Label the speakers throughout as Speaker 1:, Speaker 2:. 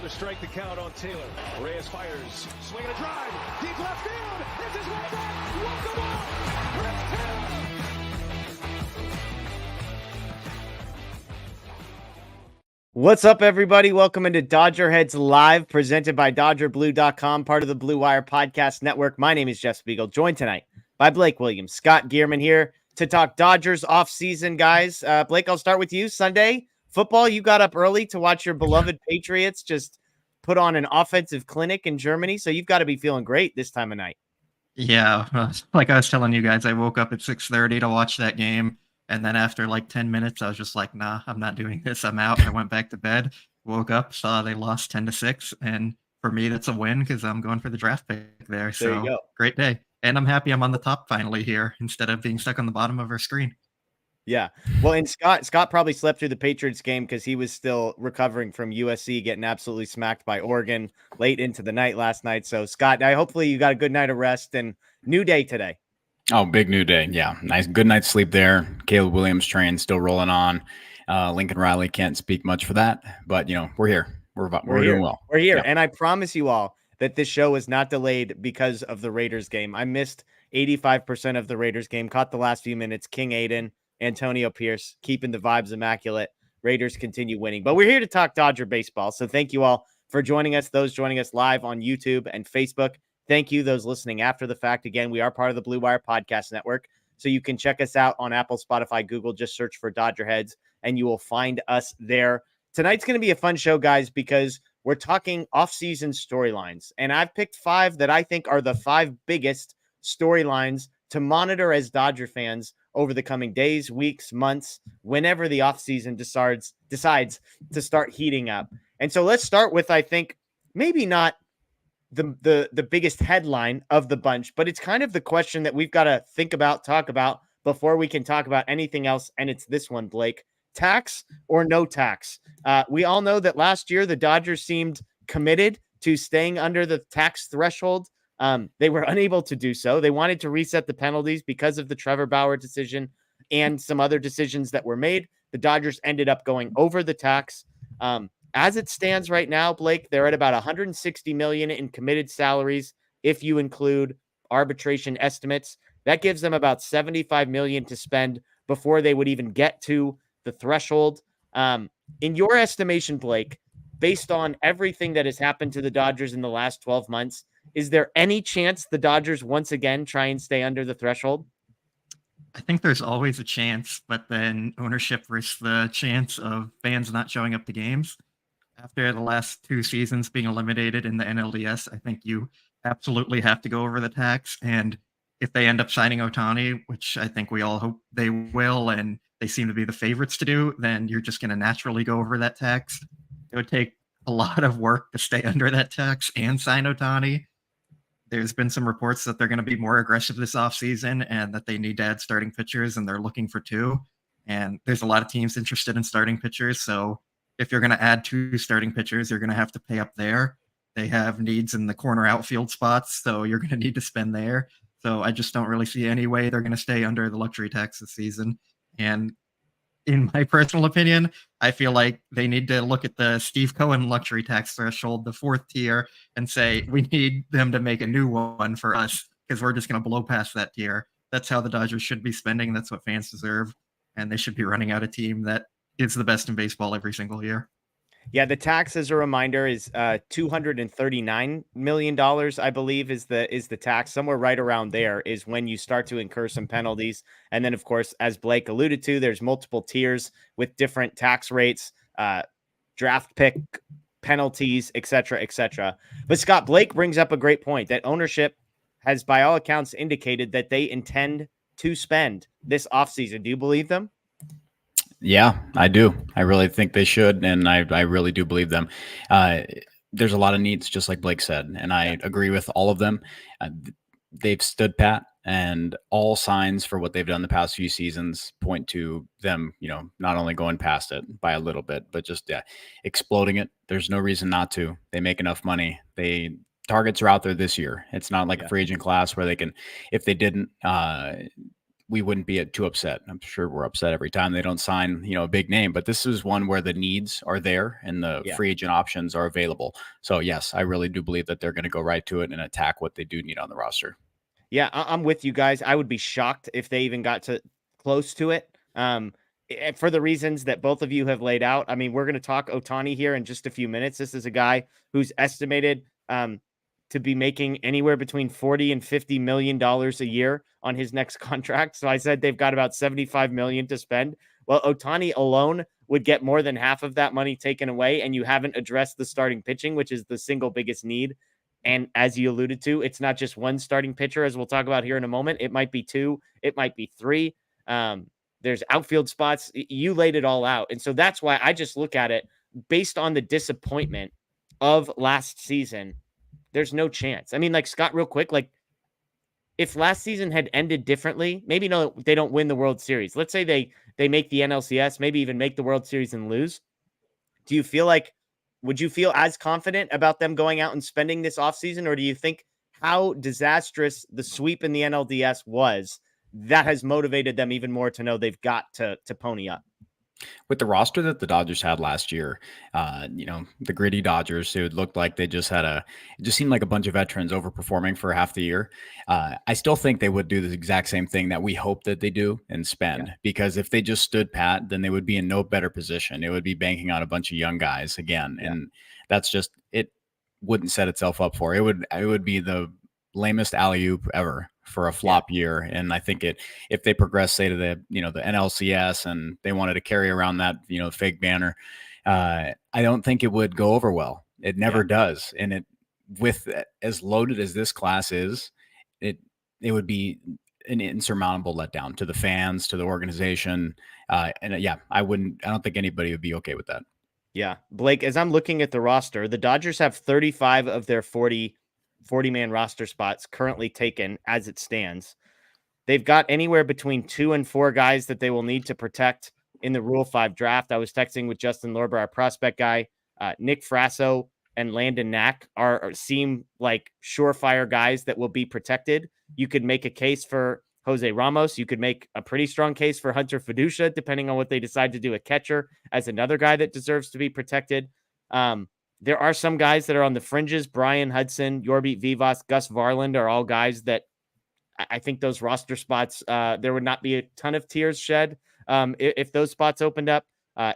Speaker 1: to strike the count on Taylor. Reyes fires, swinging a drive, deep left field. It's his way back. Walk the ball. Chris Taylor.
Speaker 2: What's up, everybody? Welcome into DodgerHeads Live, presented by DodgerBlue.com, part of the Blue Wire Podcast Network. My name is Jeff Spiegel, joined tonight by Blake Williams. Scott Geirman here to talk Dodgers offseason, guys. Blake, I'll start with you. Sunday football, you got up early to watch your beloved Patriots just put on an offensive clinic in Germany, so you've got to be feeling great this time of night.
Speaker 3: Yeah, like I was telling you guys, I woke up at 6:30 to watch that game. And then after like 10 minutes, I was just like, nah, I'm not doing this. I'm out. I went back to bed, woke up, saw they lost 10-6. And for me, that's a win because I'm going for the draft pick there. So
Speaker 2: There you go.
Speaker 3: Great day. And I'm happy I'm on the top finally here instead of being stuck on the bottom of our screen.
Speaker 2: Yeah. Well, and Scott probably slept through the Patriots game because he was still recovering from USC getting absolutely smacked by Oregon late into the night last night. So, Scott, hopefully you got a good night of rest and new day today.
Speaker 4: Oh, big new day. Yeah. Nice. Good night's sleep there. Caleb Williams train still rolling on. Lincoln Riley can't speak much for that, but we're here. We're doing well.
Speaker 2: We're here.
Speaker 4: Yep.
Speaker 2: And I promise you all that this show is not delayed because of the Raiders game. I missed 85% of the Raiders game, caught the last few minutes. King Aiden, Antonio Pierce, keeping the vibes immaculate. Raiders continue winning, but we're here to talk Dodger baseball. So thank you all for joining us. Those joining us live on YouTube and Facebook. Thank you, those listening after the fact. Again, we are part of the Blue Wire Podcast Network, so you can check us out on Apple, Spotify, Google. Just search for DodgerHeads, and you will find us there. Tonight's going to be a fun show, guys, because we're talking off-season storylines, and I've picked 5 that I think are the 5 biggest storylines to monitor as Dodger fans over the coming days, weeks, months, whenever the off-season decides to start heating up. And so let's start with, I think, maybe not the biggest headline of the bunch, but it's kind of the question that we've got to think about, talk about before we can talk about anything else. And it's this one, Blake: tax or no tax? We all know that last year the Dodgers seemed committed to staying under the tax threshold. They were unable to do so. They wanted to reset the penalties because of the Trevor Bauer decision and some other decisions that were made. The Dodgers ended up going over the tax. As it stands right now, Blake, they're at about $160 million in committed salaries. If you include arbitration estimates, that gives them about $75 million to spend before they would even get to the threshold. In your estimation, Blake, based on everything that has happened to the Dodgers in the last 12 months, is there any chance the Dodgers once again try and stay under the threshold?
Speaker 3: I think there's always a chance, but then ownership risks the chance of fans not showing up to games. After the last 2 seasons being eliminated in the NLDS, I think you absolutely have to go over the tax. And if they end up signing Ohtani, which I think we all hope they will, and they seem to be the favorites to do, then you're just going to naturally go over that tax. It would take a lot of work to stay under that tax and sign Ohtani. There's been some reports that they're going to be more aggressive this offseason and that they need to add starting pitchers, and they're looking for 2. And there's a lot of teams interested in starting pitchers, so if you're going to add 2 starting pitchers, you're going to have to pay up there. They have needs in the corner outfield spots, so you're going to need to spend there. So I just don't really see any way they're going to stay under the luxury tax this season. And in my personal opinion, I feel like they need to look at the Steve Cohen luxury tax threshold, the 4th tier, and say, we need them to make a new one for us because we're just going to blow past that tier. That's how the Dodgers should be spending. That's what fans deserve. And they should be running out a team that is the best in baseball every single year.
Speaker 2: Yeah, the tax, as a reminder, is $239 million, I believe, is the tax. Somewhere right around there is when you start to incur some penalties. And then, of course, as Blake alluded to, there's multiple tiers with different tax rates, draft pick penalties, et cetera, et cetera. But Scott, Blake brings up a great point that ownership has, by all accounts, indicated that they intend to spend this offseason. Do you believe them?
Speaker 4: Yeah, I do. I really think they should, and I really do believe them. There's a lot of needs, just like Blake said, and I agree with all of them. They've stood pat, and all signs for what they've done the past few seasons point to them, not only going past it by a little bit, but just exploding it. There's no reason not to. They make enough money. Targets are out there this year. It's not like a free agent class where they can, if they didn't we wouldn't be too upset. I'm sure we're upset every time they don't sign, a big name, but this is one where the needs are there and the free agent options are available. So yes, I really do believe that they're going to go right to it and attack what they do need on the roster.
Speaker 2: Yeah, I'm with you guys. I would be shocked if they even got to close to it. For the reasons that both of you have laid out. I mean, we're going to talk Otani here in just a few minutes. This is a guy who's estimated to be making anywhere between $40 and $50 million a year on his next contract. So I said they've got about $75 million to spend. Well, Otani alone would get more than half of that money taken away, and you haven't addressed the starting pitching, which is the single biggest need. And as you alluded to, it's not just one starting pitcher, as we'll talk about here in a moment. It might be two, it might be three. There's outfield spots. You laid it all out. And so that's why I just look at it based on the disappointment of last season. There's no chance. I mean, like, Scott, real quick, like, if last season had ended differently, maybe no, they don't win the World Series. Let's say they make the NLCS, maybe even make the World Series and lose. Do you feel like, would you feel as confident about them going out and spending this offseason? Or do you think how disastrous the sweep in the NLDS was, that has motivated them even more to know they've got to pony up?
Speaker 4: With the roster that the Dodgers had last year, the gritty Dodgers, it looked like they just had it just seemed like a bunch of veterans overperforming for half the year. I still think they would do the exact same thing that we hope that they do and spend, because if they just stood pat, then they would be in no better position. It would be banking on a bunch of young guys again. Yeah. And that's just, it wouldn't set itself up for it. It would be the lamest alley-oop ever for a flop year. And I think if they progress, say, to the NLCS and they wanted to carry around that, fake banner, I don't think it would go over well. It never does. And with as loaded as this class is, it would be an insurmountable letdown to the fans, to the organization. I don't think anybody would be okay with that.
Speaker 2: Yeah. Blake, as I'm looking at the roster, the Dodgers have 35 of their 40-man roster spots currently taken as it stands. They've got anywhere between 2 and 4 guys that they will need to protect in the Rule 5 draft. I was texting with Justin Lorber, our prospect guy. Nick Frasso and Landon Knack seem like surefire guys that will be protected. You could make a case for Jose Ramos. You could make a pretty strong case for Hunter Fiducia, depending on what they decide to do at catcher, as another guy that deserves to be protected. There are some guys that are on the fringes. Brian Hudson, Yorby Vivas, Gus Varland are all guys that I think those roster spots, there would not be a ton of tears shed if those spots opened up.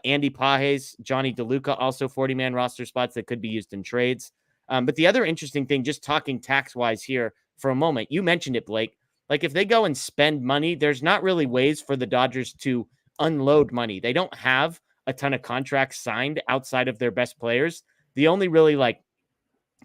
Speaker 2: Andy Pages, Johnny DeLuca, also 40-man roster spots that could be used in trades. But the other interesting thing, just talking tax-wise here for a moment, you mentioned it, Blake. Like, if they go and spend money, there's not really ways for the Dodgers to unload money. They don't have a ton of contracts signed outside of their best players. The only really, like,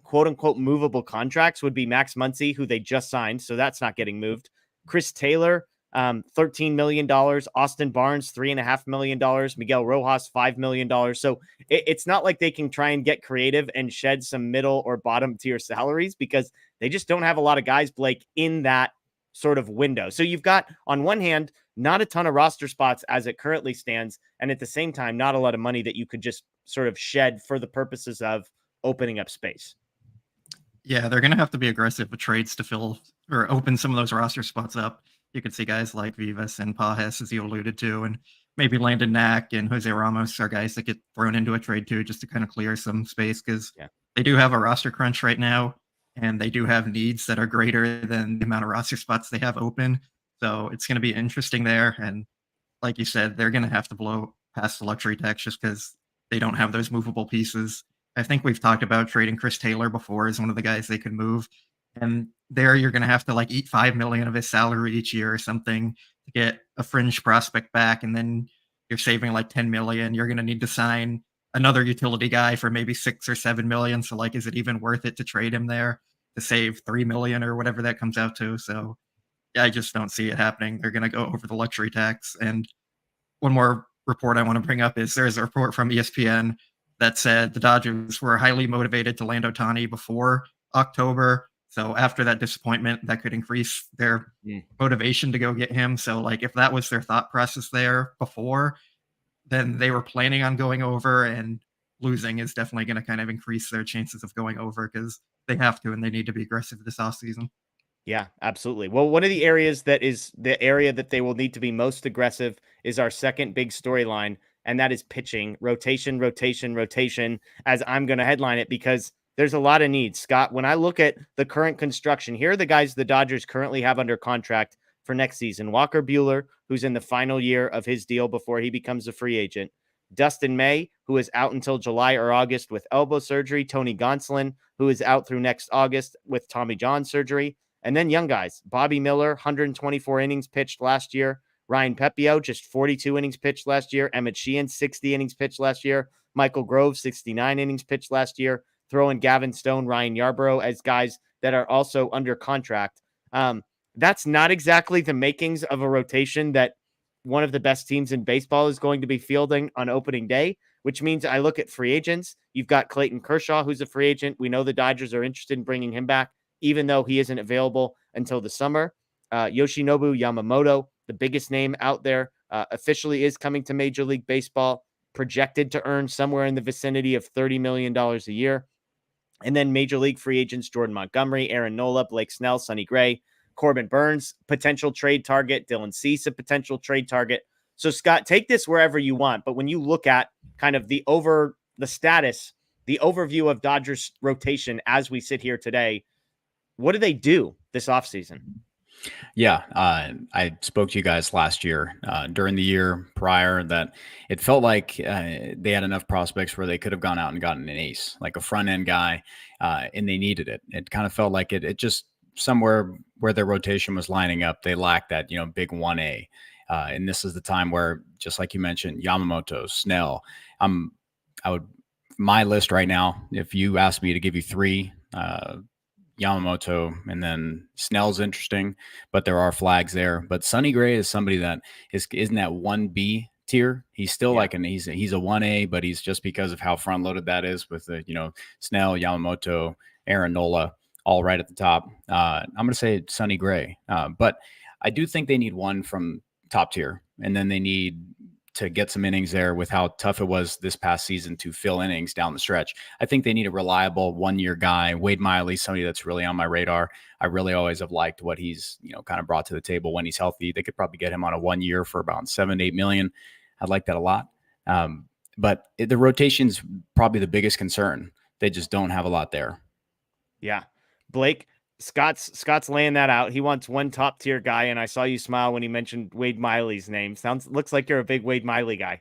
Speaker 2: quote-unquote movable contracts would be Max Muncy, who they just signed, so that's not getting moved. Chris Taylor, $13 million. Austin Barnes, $3.5 million. Miguel Rojas, $5 million. So it's not like they can try and get creative and shed some middle or bottom tier salaries, because they just don't have a lot of guys, Blake, in that sort of window. So you've got, on one hand, not a ton of roster spots as it currently stands, and at the same time, not a lot of money that you could just sort of shed for the purposes of opening up space.
Speaker 3: Yeah, they're going to have to be aggressive with trades to fill or open some of those roster spots up. You could see guys like Vivas and Pages, as you alluded to, and maybe Landon Knack and Jose Ramos are guys that get thrown into a trade too, just to kind of clear some space, because they do have a roster crunch right now, and they do have needs that are greater than the amount of roster spots they have open. So it's going to be interesting there. And like you said, they're going to have to blow past the luxury tax just because they don't have those movable pieces. I think we've talked about trading Chris Taylor before as one of the guys they could move. And there you're going to have to like eat $5 million of his salary each year or something to get a fringe prospect back. And then you're saving like $10 million. You're going to need to sign another utility guy for maybe $6 or $7 million. So like, is it even worth it to trade him there to save $3 million or whatever that comes out to? So yeah, I just don't see it happening. They're going to go over the luxury tax. And one more report I want to bring up is there's a report from ESPN that said the Dodgers were highly motivated to land Ohtani before October. So after that disappointment, that could increase their motivation to go get him. So like, if that was their thought process there before, then they were planning on going over, and losing is definitely going to kind of increase their chances of going over, because they have to, and they need to be aggressive this offseason.
Speaker 2: Yeah, absolutely. Well, one of the areas that is the area that they will need to be most aggressive is our second big storyline, and that is pitching rotation, rotation, rotation, as I'm going to headline it because there's a lot of needs. Scott, when I look at the current construction, here are the guys the Dodgers currently have under contract for next season. Walker Buehler, who's in the final year of his deal before he becomes a free agent. Dustin May, who is out until July or August with elbow surgery. Tony Gonsolin, who is out through next August with Tommy John surgery. And then young guys, Bobby Miller, 124 innings pitched last year. Ryan Pepio, just 42 innings pitched last year. Emmett Sheehan, 60 innings pitched last year. Michael Grove, 69 innings pitched last year. Throw in Gavin Stone, Ryan Yarbrough as guys that are also under contract. That's not exactly the makings of a rotation that one of the best teams in baseball is going to be fielding on opening day, which means I look at free agents. You've got Clayton Kershaw, who's a free agent. We know the Dodgers are interested in bringing him back, even though he isn't available until the summer. Yoshinobu Yamamoto, the biggest name out there, officially is coming to Major League Baseball, projected to earn somewhere in the vicinity of $30 million a year. And then Major League free agents, Jordan Montgomery, Aaron Nola, Blake Snell, Sonny Gray, Corbin Burns, potential trade target, Dylan Cease, a potential trade target. So, Scott, take this wherever you want. But when you look at kind of the status, the overview of Dodgers rotation as we sit here today, what do they do this offseason?
Speaker 4: Yeah, I spoke to you guys last year during the year prior that it felt like they had enough prospects where they could have gone out and gotten an ace, like a front end guy, and they needed it. It kind of felt like it just somewhere where their rotation was lining up, they lacked that, big 1A. And this is the time where, just like you mentioned, Yamamoto, Snell, my list right now, if you asked me to give you three, Yamamoto and then Snell's interesting, but there are flags there. But Sonny Gray is somebody that isn't that 1B tier. He's still he's a 1A, but he's just because of how front loaded that is with the, Snell, Yamamoto, Aaron Nola, all right at the top. I'm going to say Sonny Gray. But I do think they need one from top tier, and then they need to get some innings there with how tough it was this past season to fill innings down the stretch. I think they need a reliable one-year guy. Wade Miley, somebody that's really on my radar. I really always have liked what he's, kind of brought to the table when he's healthy. They could probably get him on a 1 year for about $7 to $8 million. I'd like that a lot. But the rotation's probably the biggest concern. They just don't have a lot there.
Speaker 2: Yeah. Blake, Scott's laying that out. He wants one top tier guy, and I saw you smile when he mentioned Wade Miley's name. Looks like you're a big Wade Miley guy.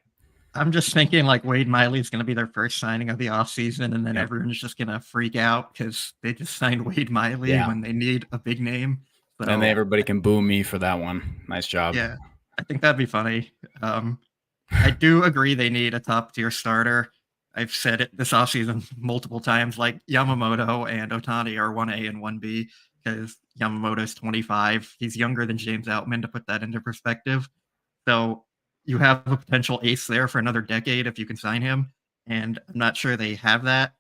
Speaker 3: I'm just thinking like Wade Miley is going to be their first signing of the offseason, and then everyone's just going to freak out because they just signed Wade Miley when they need a big name. So,
Speaker 4: and everybody can boo me for that one. Nice job.
Speaker 3: Yeah, I think that'd be funny. I do agree they need a top tier starter. I've said it this offseason multiple times, like Yamamoto and Ohtani are 1A and 1B because Yamamoto's 25. He's younger than James Outman, to put that into perspective. So you have a potential ace there for another decade if you can sign him. And I'm not sure they have that.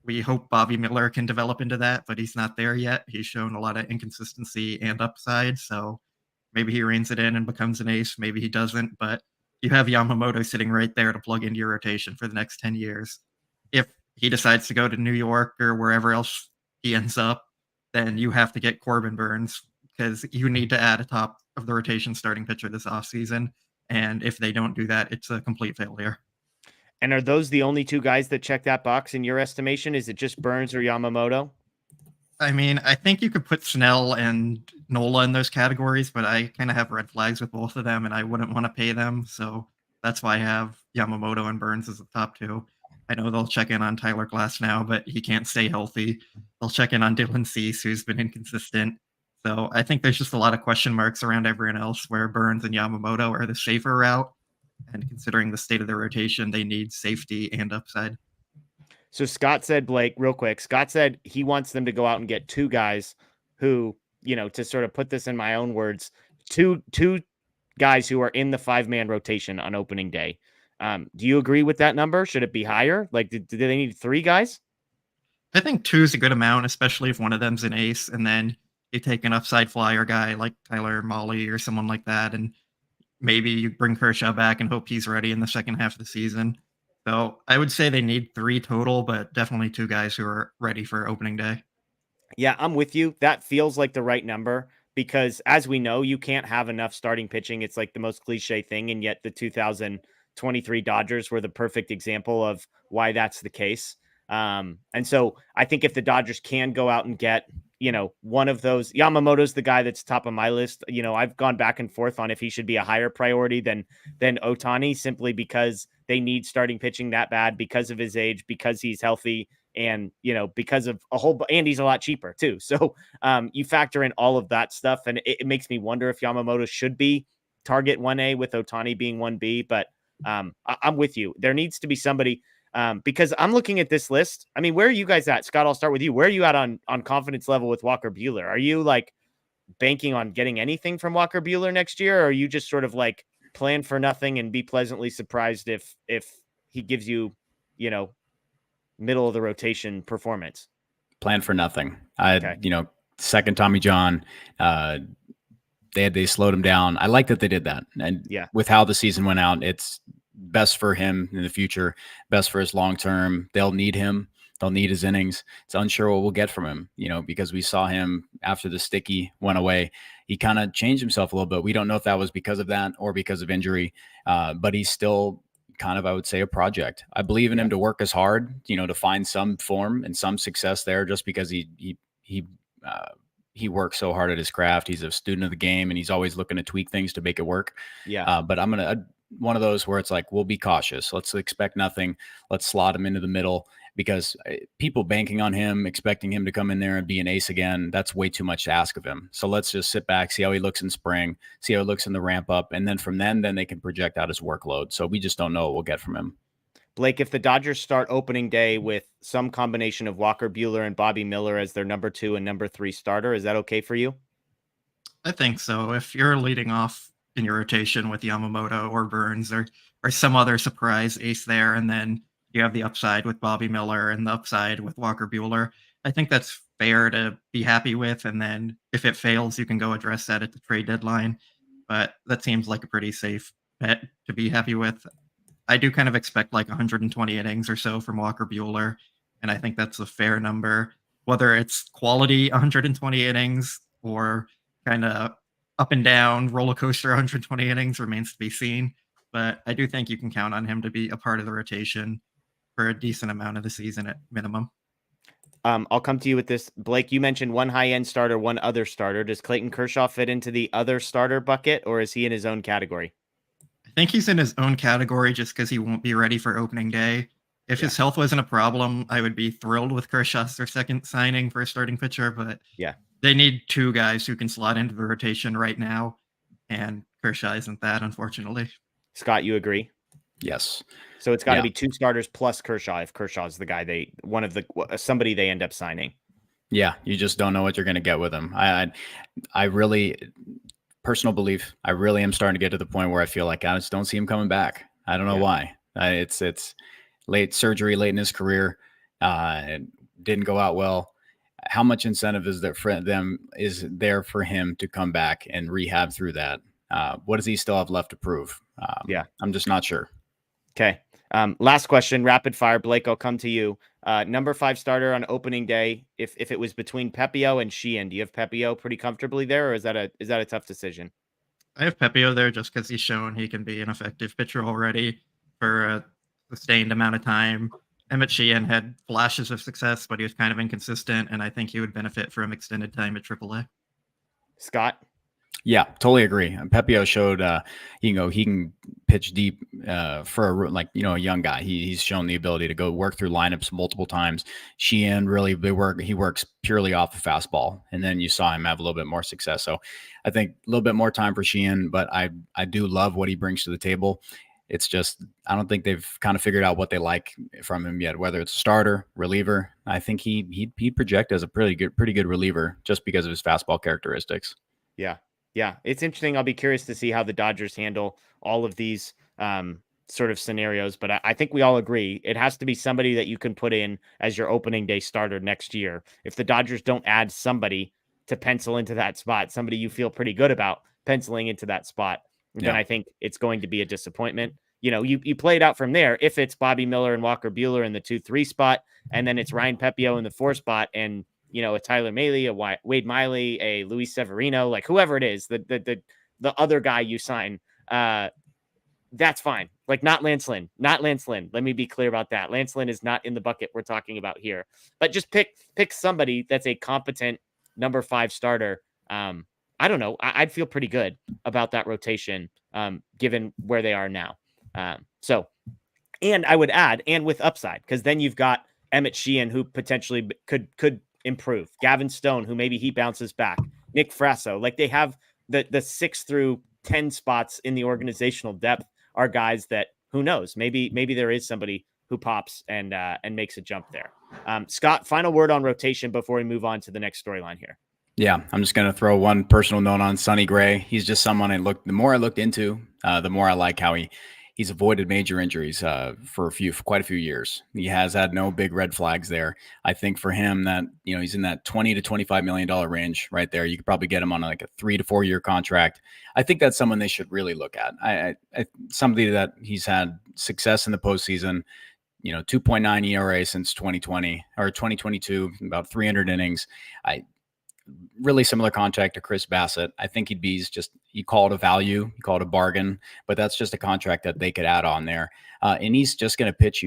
Speaker 3: We hope Bobby Miller can develop into that, but he's not there yet. He's shown a lot of inconsistency and upside. So maybe he reins it in and becomes an ace. Maybe he doesn't, but you have Yamamoto sitting right there to plug into your rotation for the next 10 years. If he decides to go to New York or wherever else he ends up, then you have to get Corbin Burns because you need to add a top of the rotation starting pitcher this offseason. And if they don't do that, it's a complete failure.
Speaker 2: And are those the only two guys that check that box in your estimation? Is it just Burns or Yamamoto?
Speaker 3: I mean, I think you could put Snell and Nola in those categories, but I kind of have red flags with both of them, and I wouldn't want to pay them. So that's why I have Yamamoto and Burns as the top two. I know they'll check in on Tyler Glass now, but he can't stay healthy. They'll check in on Dylan Cease, who's been inconsistent. So I think there's just a lot of question marks around everyone else where Burns and Yamamoto are the safer route. And considering the state of their rotation, they need safety and upside.
Speaker 2: So Scott said, Blake, real quick, Scott said he wants them to go out and get two guys who, to sort of put this in my own words, two guys who are in the 5-man rotation on opening day. Do you agree with that number? Should it be higher? Like, do they need 3 guys?
Speaker 3: I think 2 is a good amount, especially if one of them's an ace. And then you take an upside flyer guy like Tyler Mahle or someone like that. And maybe you bring Kershaw back and hope he's ready in the second half of the season. So I would say they need 3 total, but definitely 2 guys who are ready for opening day.
Speaker 2: Yeah, I'm with you. That feels like the right number because, as we know, you can't have enough starting pitching. It's like the most cliche thing. And yet the 2023 Dodgers were the perfect example of why that's the case. And so I think if the Dodgers can go out and get, one of those, Yamamoto's the guy that's top of my list. I've gone back and forth on if he should be a higher priority than Otani, simply because they need starting pitching that bad because of his age, because he's healthy, and because of and he's a lot cheaper too. So you factor in all of that stuff, and it makes me wonder if Yamamoto should be target 1A with Otani being 1B. But I'm with you. There needs to be somebody, because I'm looking at this list. I mean, where are you guys at? Scott, I'll start with you. Where are you at on confidence level with Walker Buehler? Are you like banking on getting anything from Walker Buehler next year, or are you just sort of like plan for nothing and be pleasantly surprised if he gives you, middle of the rotation performance?
Speaker 4: Plan for nothing.
Speaker 2: Okay.
Speaker 4: Second Tommy John, they slowed him down. I like that they did that. And
Speaker 2: Yeah.
Speaker 4: with how the season went out, it's best for him in the future, best for his long term. They'll need him. They'll need his innings. It's unsure what we'll get from him, because we saw him after the sticky went away. He kind of changed himself a little bit. We don't know if that was because of that or because of injury, but he's still kind of, I would say, a project. I believe in him to work as hard, to find some form and some success there, just because he works so hard at his craft. He's a student of the game, and he's always looking to tweak things to make it work.
Speaker 2: Yeah.
Speaker 4: But I'm one of those where it's like, we'll be cautious. Let's expect nothing. Let's slot him into the middle, because people banking on him, expecting him to come in there and be an ace again, that's way too much to ask of him. So let's just sit back, see how he looks in spring, see how he looks in the ramp up. And then from then they can project out his workload. So we just don't know what we'll get from him.
Speaker 2: Blake, if the Dodgers start opening day with some combination of Walker Buehler and Bobby Miller as their number 2 and number 3 starter, is that okay for you?
Speaker 3: I think so. If you're leading off in your rotation with Yamamoto or Burns or some other surprise ace there, and then you have the upside with Bobby Miller and the upside with Walker Buehler, I think that's fair to be happy with. And then if it fails, you can go address that at the trade deadline. But that seems like a pretty safe bet to be happy with. I do kind of expect like 120 innings or so from Walker Buehler, and I think that's a fair number. Whether it's quality 120 innings or kind of up and down roller coaster 120 innings remains to be seen. But I do think you can count on him to be a part of the rotation for a decent amount of the season at minimum.
Speaker 2: I'll come to you with this. Blake, you mentioned one high-end starter, one other starter. Does Clayton Kershaw fit into the other starter bucket, or is he in his own category?
Speaker 3: I think he's in his own category just because he won't be ready for opening day. If his health wasn't a problem, I would be thrilled with Kershaw as their second signing for a starting pitcher, but they need 2 guys who can slot into the rotation right now, and Kershaw isn't that, unfortunately.
Speaker 2: Scott, you agree?
Speaker 4: Yes.
Speaker 2: So it's got to be 2 starters plus Kershaw if Kershaw's the guy somebody they end up signing.
Speaker 4: Yeah, you just don't know what you're going to get with him. I really, personal belief, I really am starting to get to the point where I feel like I just don't see him coming back. I don't know why. It's late surgery, late in his career. It didn't go out well. How much incentive is there for him to come back and rehab through that? What does he still have left to prove? I'm just not sure.
Speaker 2: Okay. Last question, rapid fire. Blake, I'll come to you. Number 5 starter on opening day. If it was between Pepio and Sheehan, do you have Pepio pretty comfortably there, or is that a tough decision?
Speaker 3: I have Pepio there just because he's shown he can be an effective pitcher already for a sustained amount of time. Emmett Sheehan had flashes of success, but he was kind of inconsistent, and I think he would benefit from extended time at AAA.
Speaker 2: Scott?
Speaker 4: Yeah, totally agree. Pepio showed, he can pitch deep for a young guy. He's shown the ability to go work through lineups multiple times. Sheehan really he works purely off the fastball, and then you saw him have a little bit more success. So I think a little bit more time for Sheehan, but I do love what he brings to the table. It's just I don't think they've kind of figured out what they like from him yet. Whether it's a starter, reliever, I think he'd project as a pretty good reliever just because of his fastball characteristics.
Speaker 2: Yeah, it's interesting. I'll be curious to see how the Dodgers handle all of these sort of scenarios. But I think we all agree it has to be somebody that you can put in as your opening day starter next year. If the Dodgers don't add somebody to pencil into that spot, somebody you feel pretty good about penciling into that spot, then I think it's going to be a disappointment. You play it out from there. If it's Bobby Miller and Walker Buehler in the 2-3 spot, and then it's Ryan Pepio in the 4 spot, and a Tyler Mahle, a Wade Miley, a Luis Severino, like whoever it is, the other guy you sign, that's fine. Like not Lance Lynn. Let me be clear about that. Lance Lynn is not in the bucket we're talking about here. But just pick somebody that's a competent number 5 starter. I don't know. I'd feel pretty good about that rotation, given where they are now. And I would add, and with upside, because then you've got Emmett Sheehan, who potentially could improve. Gavin Stone, who maybe he bounces back. Nick Frasso. Like they have the 6 through 10 spots in the organizational depth are guys that, who knows, maybe there is somebody who pops and makes a jump there. Scott, final word on rotation before we move on to the next storyline here.
Speaker 4: Yeah, I'm just going to throw one personal note on Sonny Gray. He's just someone the more I looked into, the more I like how he's avoided major injuries for quite a few years. He has had no big red flags there. I think for him that, he's in that $20 to $25 million range right there. You could probably get him on like a 3 to 4 year contract. I think that's someone they should really look at. Somebody that he's had success in the postseason, 2.9 ERA since 2020 or 2022, about 300 innings. Really similar contract to Chris Bassett. I think you call it a value, you call it a bargain, but that's just a contract that they could add on there. And he's just going to pitch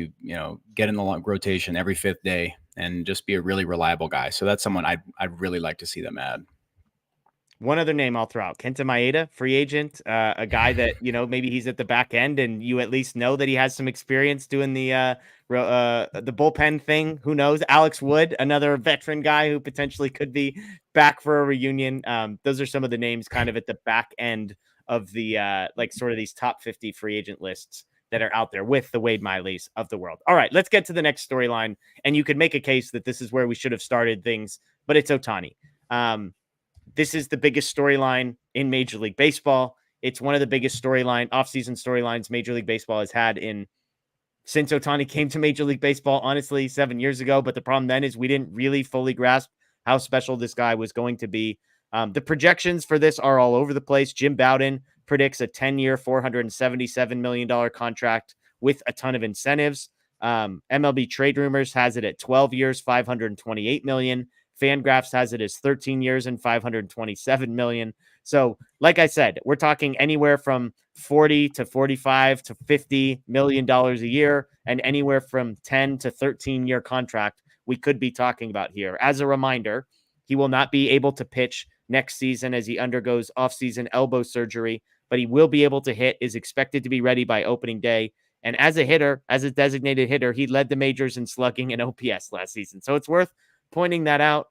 Speaker 4: get in the rotation every 5th day and just be a really reliable guy. So that's someone I'd really like to see them add.
Speaker 2: One other name I'll throw out, Kenta Maeda, free agent, a guy that, maybe he's at the back end and you at least know that he has some experience doing the bullpen thing. Who knows? Alex Wood, another veteran guy who potentially could be back for a reunion. Those are some of the names kind of at the back end of the sort of these top 50 free agent lists that are out there with the Wade Mileys of the world. All right, let's get to the next storyline. And you could make a case that this is where we should have started things, but it's Ohtani. This is the biggest storyline in Major League Baseball. It's one of the biggest offseason storylines Major League Baseball has had since Ohtani came to Major League Baseball, honestly, 7 years ago. But the problem then is we didn't really fully grasp how special this guy was going to be. The projections for this are all over the place. Jim Bowden predicts a 10-year, $477 million contract with a ton of incentives. MLB Trade Rumors has it at 12 years, $528 million. Fangraphs has it as 13 years and $527 million. So, like I said, we're talking anywhere from $40 to $45 to $50 million a year, and anywhere from 10 to 13-year contract we could be talking about here. As a reminder, he will not be able to pitch next season as he undergoes offseason elbow surgery, but he will be able to hit, is expected to be ready by opening day. And as a designated hitter, he led the majors in slugging and OPS last season. So it's worth pointing that out.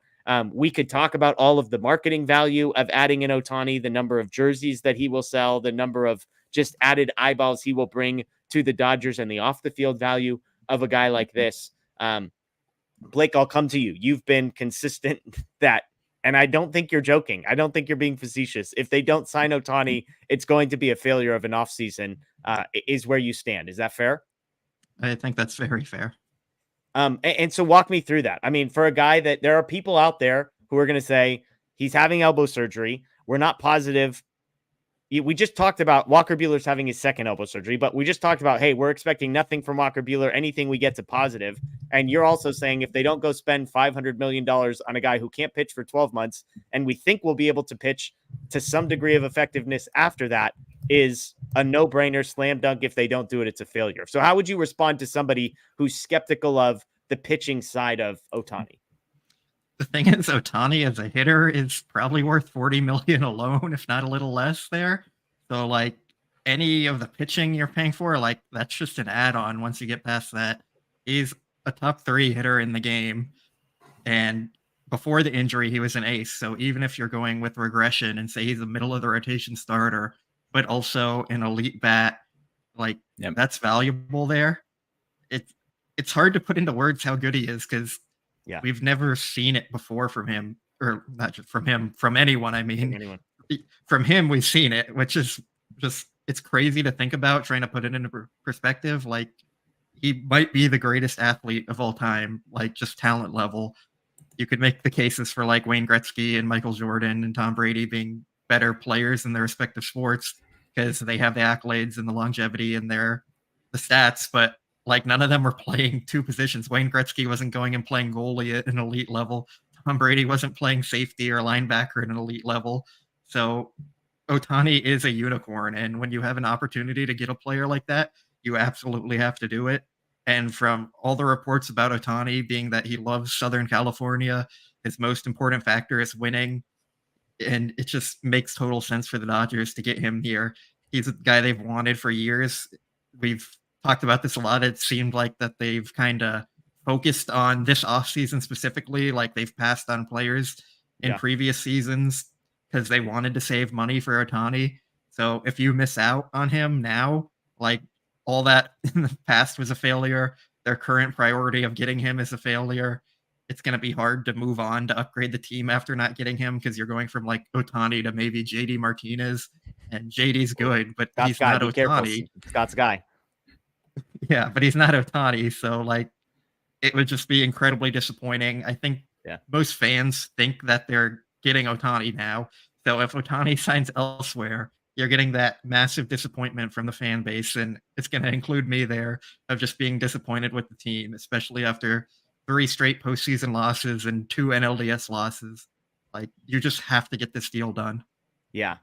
Speaker 2: We could talk about all of the marketing value of adding in Ohtani, the number of jerseys that he will sell, the number of just added eyeballs he will bring to the Dodgers, and the off the field value of a guy like this. Blake, I'll come to you. You've been consistent that, and I don't think you're joking. I don't think you're being facetious. If they don't sign Ohtani, it's going to be a failure of an offseason, is where you stand. Is that fair?
Speaker 3: I think that's very fair.
Speaker 2: And so walk me through that. I mean, for a guy that there are people out there who are going to say he's having elbow surgery. We're not positive. We just talked about Walker Buehler's having his second elbow surgery, but we just talked about, hey, we're expecting nothing from Walker Buehler. Anything we get's a positive. And you're also saying if they don't go spend $500 million on a guy who can't pitch for 12 months, and we think we'll be able to pitch to some degree of effectiveness after that, is a no-brainer, slam dunk. If they don't do it, it's a failure. So how would you respond to somebody who's skeptical of the pitching side of Ohtani?
Speaker 3: The thing is, Ohtani as a hitter is probably worth $40 million alone, if not a little less there. So like any of the pitching you're paying for, like that's just an add-on. Once you get past that, he's a top 3 hitter in the game. And before the injury, he was an ace. So even if you're going with regression and say he's a middle of the rotation starter, but also an elite bat, like that's valuable there. It's hard to put into words how good he is, because we've never seen it before from him, or not just from him, from anyone. I mean, from him, we've seen it, which is just, it's crazy to think about, trying to put it into perspective. Like, he might be the greatest athlete of all time, like just talent level. You could make the cases for like Wayne Gretzky and Michael Jordan and Tom Brady being better players in their respective sports because they have the accolades and the longevity and the stats, but like none of them were playing 2 positions. Wayne Gretzky wasn't going and playing goalie at an elite level. Tom Brady wasn't playing safety or linebacker at an elite level. So Otani is a unicorn. And when you have an opportunity to get a player like that, you absolutely have to do it. And from all the reports about Otani being that he loves Southern California, his most important factor is winning. And it just makes total sense for the Dodgers to get him here. He's a guy they've wanted for years. We've talked about this a lot. It seemed like that they've kind of focused on this offseason specifically, like they've passed on players in previous seasons because they wanted to save money for Otani. So if you miss out on him now, like all that in the past was a failure, their current priority of getting him is a failure. It's going to be hard to move on to upgrade the team after not getting him because you're going from like Otani to maybe JD Martinez, and JD's good, but
Speaker 2: Scott's
Speaker 3: he's
Speaker 2: guy,
Speaker 3: not
Speaker 2: be careful.
Speaker 3: Otani.
Speaker 2: Scott's guy.
Speaker 3: Yeah, but he's not Otani. So like, it would just be incredibly disappointing. I think most fans think that they're getting Otani now. So if Otani signs elsewhere, you're getting that massive disappointment from the fan base. And it's going to include me there of just being disappointed with the team, especially after 3 straight postseason losses and 2 NLDS losses. Like, you just have to get this deal done.
Speaker 2: Yeah.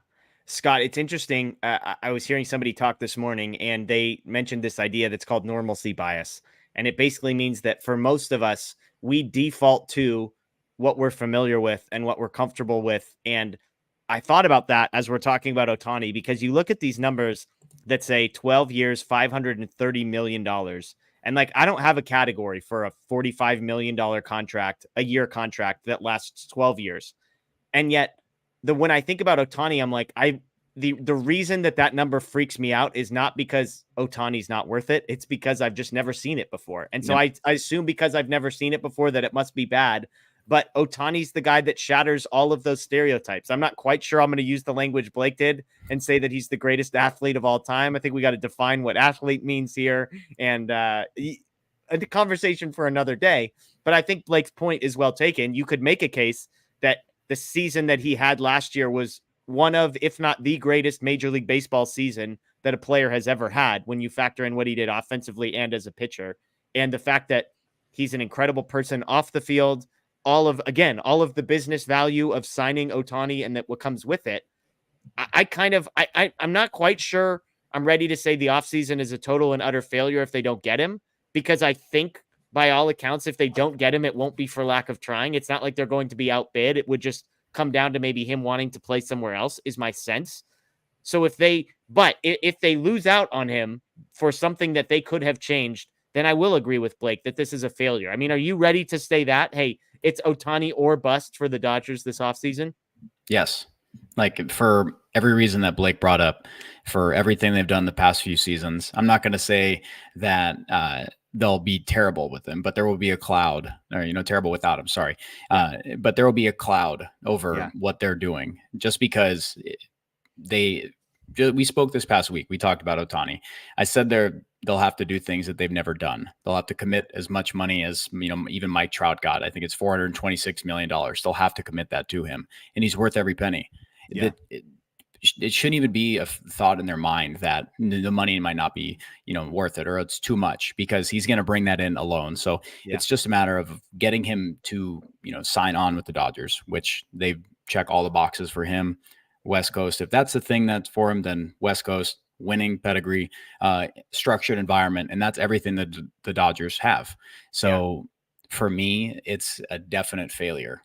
Speaker 2: Scott, it's interesting. I was hearing somebody talk this morning, and they mentioned this idea that's called normalcy bias. And it basically means that for most of us, we default to what we're familiar with and what we're comfortable with. And I thought about that as we're talking about Otani, because you look at these numbers that say 12 years, $530 million. And like, I don't have a category for a $45 million contract, a year contract that lasts 12 years. And yet when I think about Otani, I'm like, the reason that number freaks me out is not because Otani's not worth it. It's because I've just never seen it before. And so I assume because I've never seen it before that it must be bad. But Otani's the guy that shatters all of those stereotypes. I'm not quite sure I'm going to use the language Blake did and say that he's the greatest athlete of all time. I think we got to define what athlete means here, and a conversation for another day. But I think Blake's point is well taken. You could make a case that the season that he had last year was one of, if not the greatest Major League Baseball season that a player has ever had when you factor in what he did offensively and as a pitcher. And the fact that he's an incredible person off the field, all of the business value of signing Otani and that what comes with it. I'm not quite sure I'm ready to say the offseason is a total and utter failure if they don't get him, because I think by all accounts, if they don't get him, it won't be for lack of trying. It's not like they're going to be outbid. It would just come down to maybe him wanting to play somewhere else, is my sense. So if they lose out on him for something that they could have changed, then I will agree with Blake that this is a failure. I mean, are you ready to say that, hey, it's Otani or bust for the Dodgers this offseason?
Speaker 4: Yes. Like, for every reason that Blake brought up, for everything they've done the past few seasons, I'm not going to say that they'll be terrible with him, but there will be a cloud, or, terrible without him. Sorry. But there will be a cloud over what they're doing, just because we spoke this past week. We talked about Otani. I said they'll have to do things that they've never done. They'll have to commit as much money as, even Mike Trout got. I think it's $426 million. They'll have to commit that to him, and he's worth every penny. Yeah. It shouldn't even be a thought in their mind that the money might not be, worth it, or it's too much, because he's going to bring that in alone. So it's just a matter of getting him to, sign on with the Dodgers, which they check all the boxes for him. West Coast, if that's the thing that's for him, then West Coast, winning pedigree, structured environment, and that's everything that the Dodgers have. So for me, it's a definite failure,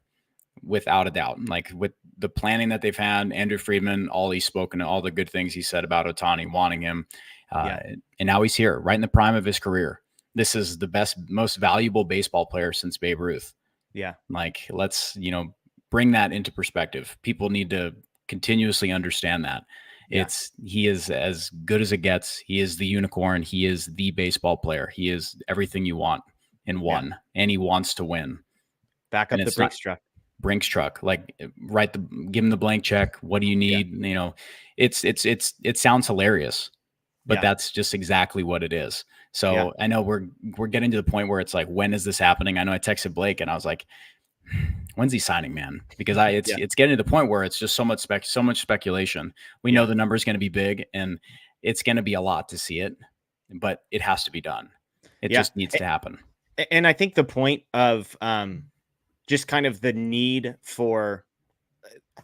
Speaker 4: without a doubt. Like, with the planning that they've had, Andrew Friedman, all he's spoken, all the good things he said about Otani, wanting him, and now he's here, right in the prime of his career. This is the best, most valuable baseball player since Babe Ruth. Yeah, like, let's bring that into perspective. People need to continuously understand that. He is as good as it gets. He is the unicorn. He is the baseball player. He is everything you want in one, and he wants to win.
Speaker 2: Back up the
Speaker 4: Brinks truck, like, give him the blank check. What do you need? It sounds hilarious, but that's just exactly what it is. So I know we're getting to the point where it's like, when is this happening? I know I texted Blake and I was like, when's he signing, man? Because it's getting to the point where it's just so much speculation. We know the number is going to be big, and it's going to be a lot to see it, but it has to be done. It just needs to happen.
Speaker 2: And I think the point of just kind of the need for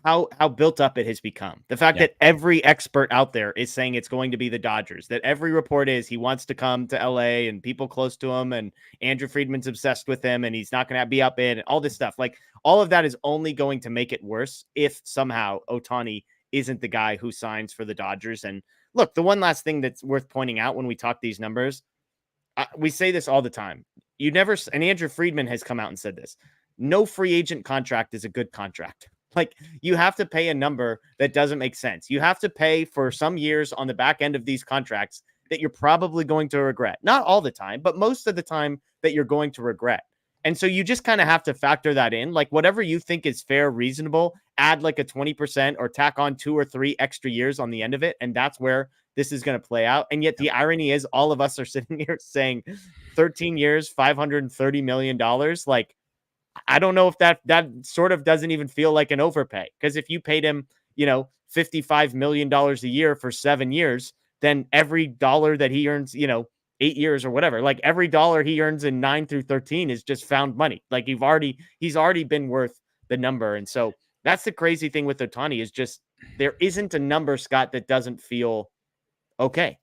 Speaker 2: how built up it has become. The fact that every expert out there is saying it's going to be the Dodgers, that every report is he wants to come to LA and people close to him, and Andrew Friedman's obsessed with him and he's not going to be up in, and all this stuff. Like, all of that is only going to make it worse if somehow Ohtani isn't the guy who signs for the Dodgers. And look, the one last thing that's worth pointing out when we talk these numbers, we say this all the time. You never, and Andrew Friedman has come out and said this, no free agent contract is a good contract. Like, you have to pay a number that doesn't make sense. You have to pay for some years on the back end of these contracts that you're probably going to regret. Not all the time, but most of the time that you're going to regret. And so you just kind of have to factor that in. Like, whatever you think is fair, reasonable, add like a 20% or tack on 2 or 3 extra years on the end of it. And that's where this is going to play out. And yet the irony is all of us are sitting here saying 13 years, $530 million. Like, I don't know if that sort of doesn't even feel like an overpay, because if you paid him, $55 million a year for 7 years, then every dollar that he earns, 8 years or whatever, like every dollar he earns in 9 through 13 is just found money. Like, he's already been worth the number. And so that's the crazy thing with Ohtani, is just there isn't a number, Scott, that doesn't feel okay.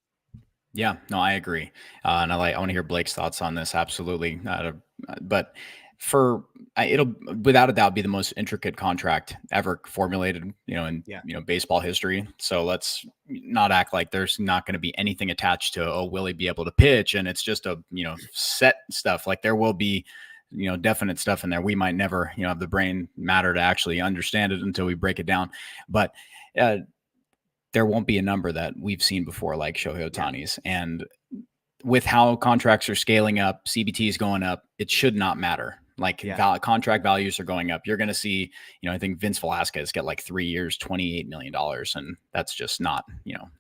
Speaker 4: Yeah, no, I agree. And I want to hear Blake's thoughts on this. Absolutely. But it'll without a doubt be the most intricate contract ever formulated, in baseball history. So let's not act like there's not going to be anything attached to, will he be able to pitch? And it's just a, set stuff. Like, there will be, definite stuff in there. We might never, have the brain matter to actually understand it until we break it down. But there won't be a number that we've seen before, like Shohei Ohtani's. And with how contracts are scaling up, CBT is going up, it should not matter. Like, contract values are going up. You're going to see, I think Vince Velasquez get like 3 years, $28 million. And that's just not,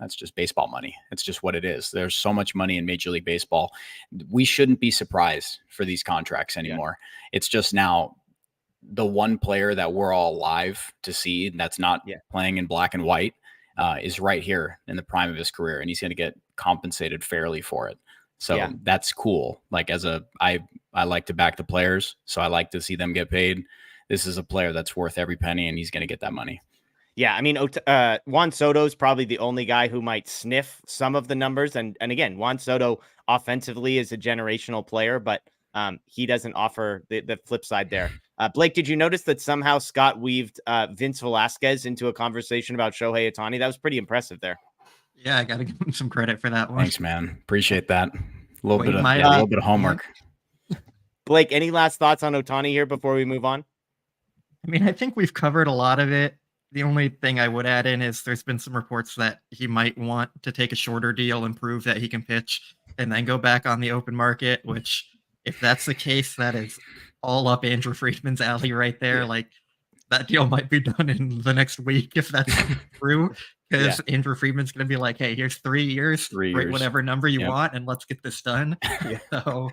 Speaker 4: that's just baseball money. It's just what it is. There's so much money in Major League Baseball. We shouldn't be surprised for these contracts anymore. It's just now the one player that we're all alive to see that's not playing in black and white is right here in the prime of his career. And he's going to get compensated fairly for it. So that's cool. Like, I like to back the players, so I like to see them get paid. This is a player that's worth every penny, and he's going to get that money.
Speaker 2: Yeah, I mean, Juan Soto is probably the only guy who might sniff some of the numbers. And again, Juan Soto offensively is a generational player, but he doesn't offer the flip side there. Blake, did you notice that somehow Scott weaved Vince Velasquez into a conversation about Shohei Ohtani? That was pretty impressive there.
Speaker 3: Yeah, I got to give him some credit for that one.
Speaker 4: Thanks, man. Appreciate that. A little bit of homework.
Speaker 2: Blake, any last thoughts on Ohtani here before we move on?
Speaker 3: I mean, I think we've covered a lot of it. The only thing I would add in is there's been some reports that he might want to take a shorter deal and prove that he can pitch and then go back on the open market, which, if that's the case, that is all up Andrew Friedman's alley right there. Yeah. Like, that deal might be done in the next week if that's true, because Andrew Friedman's going to be like, hey, here's 3 years, write whatever number you want, and let's get this done. So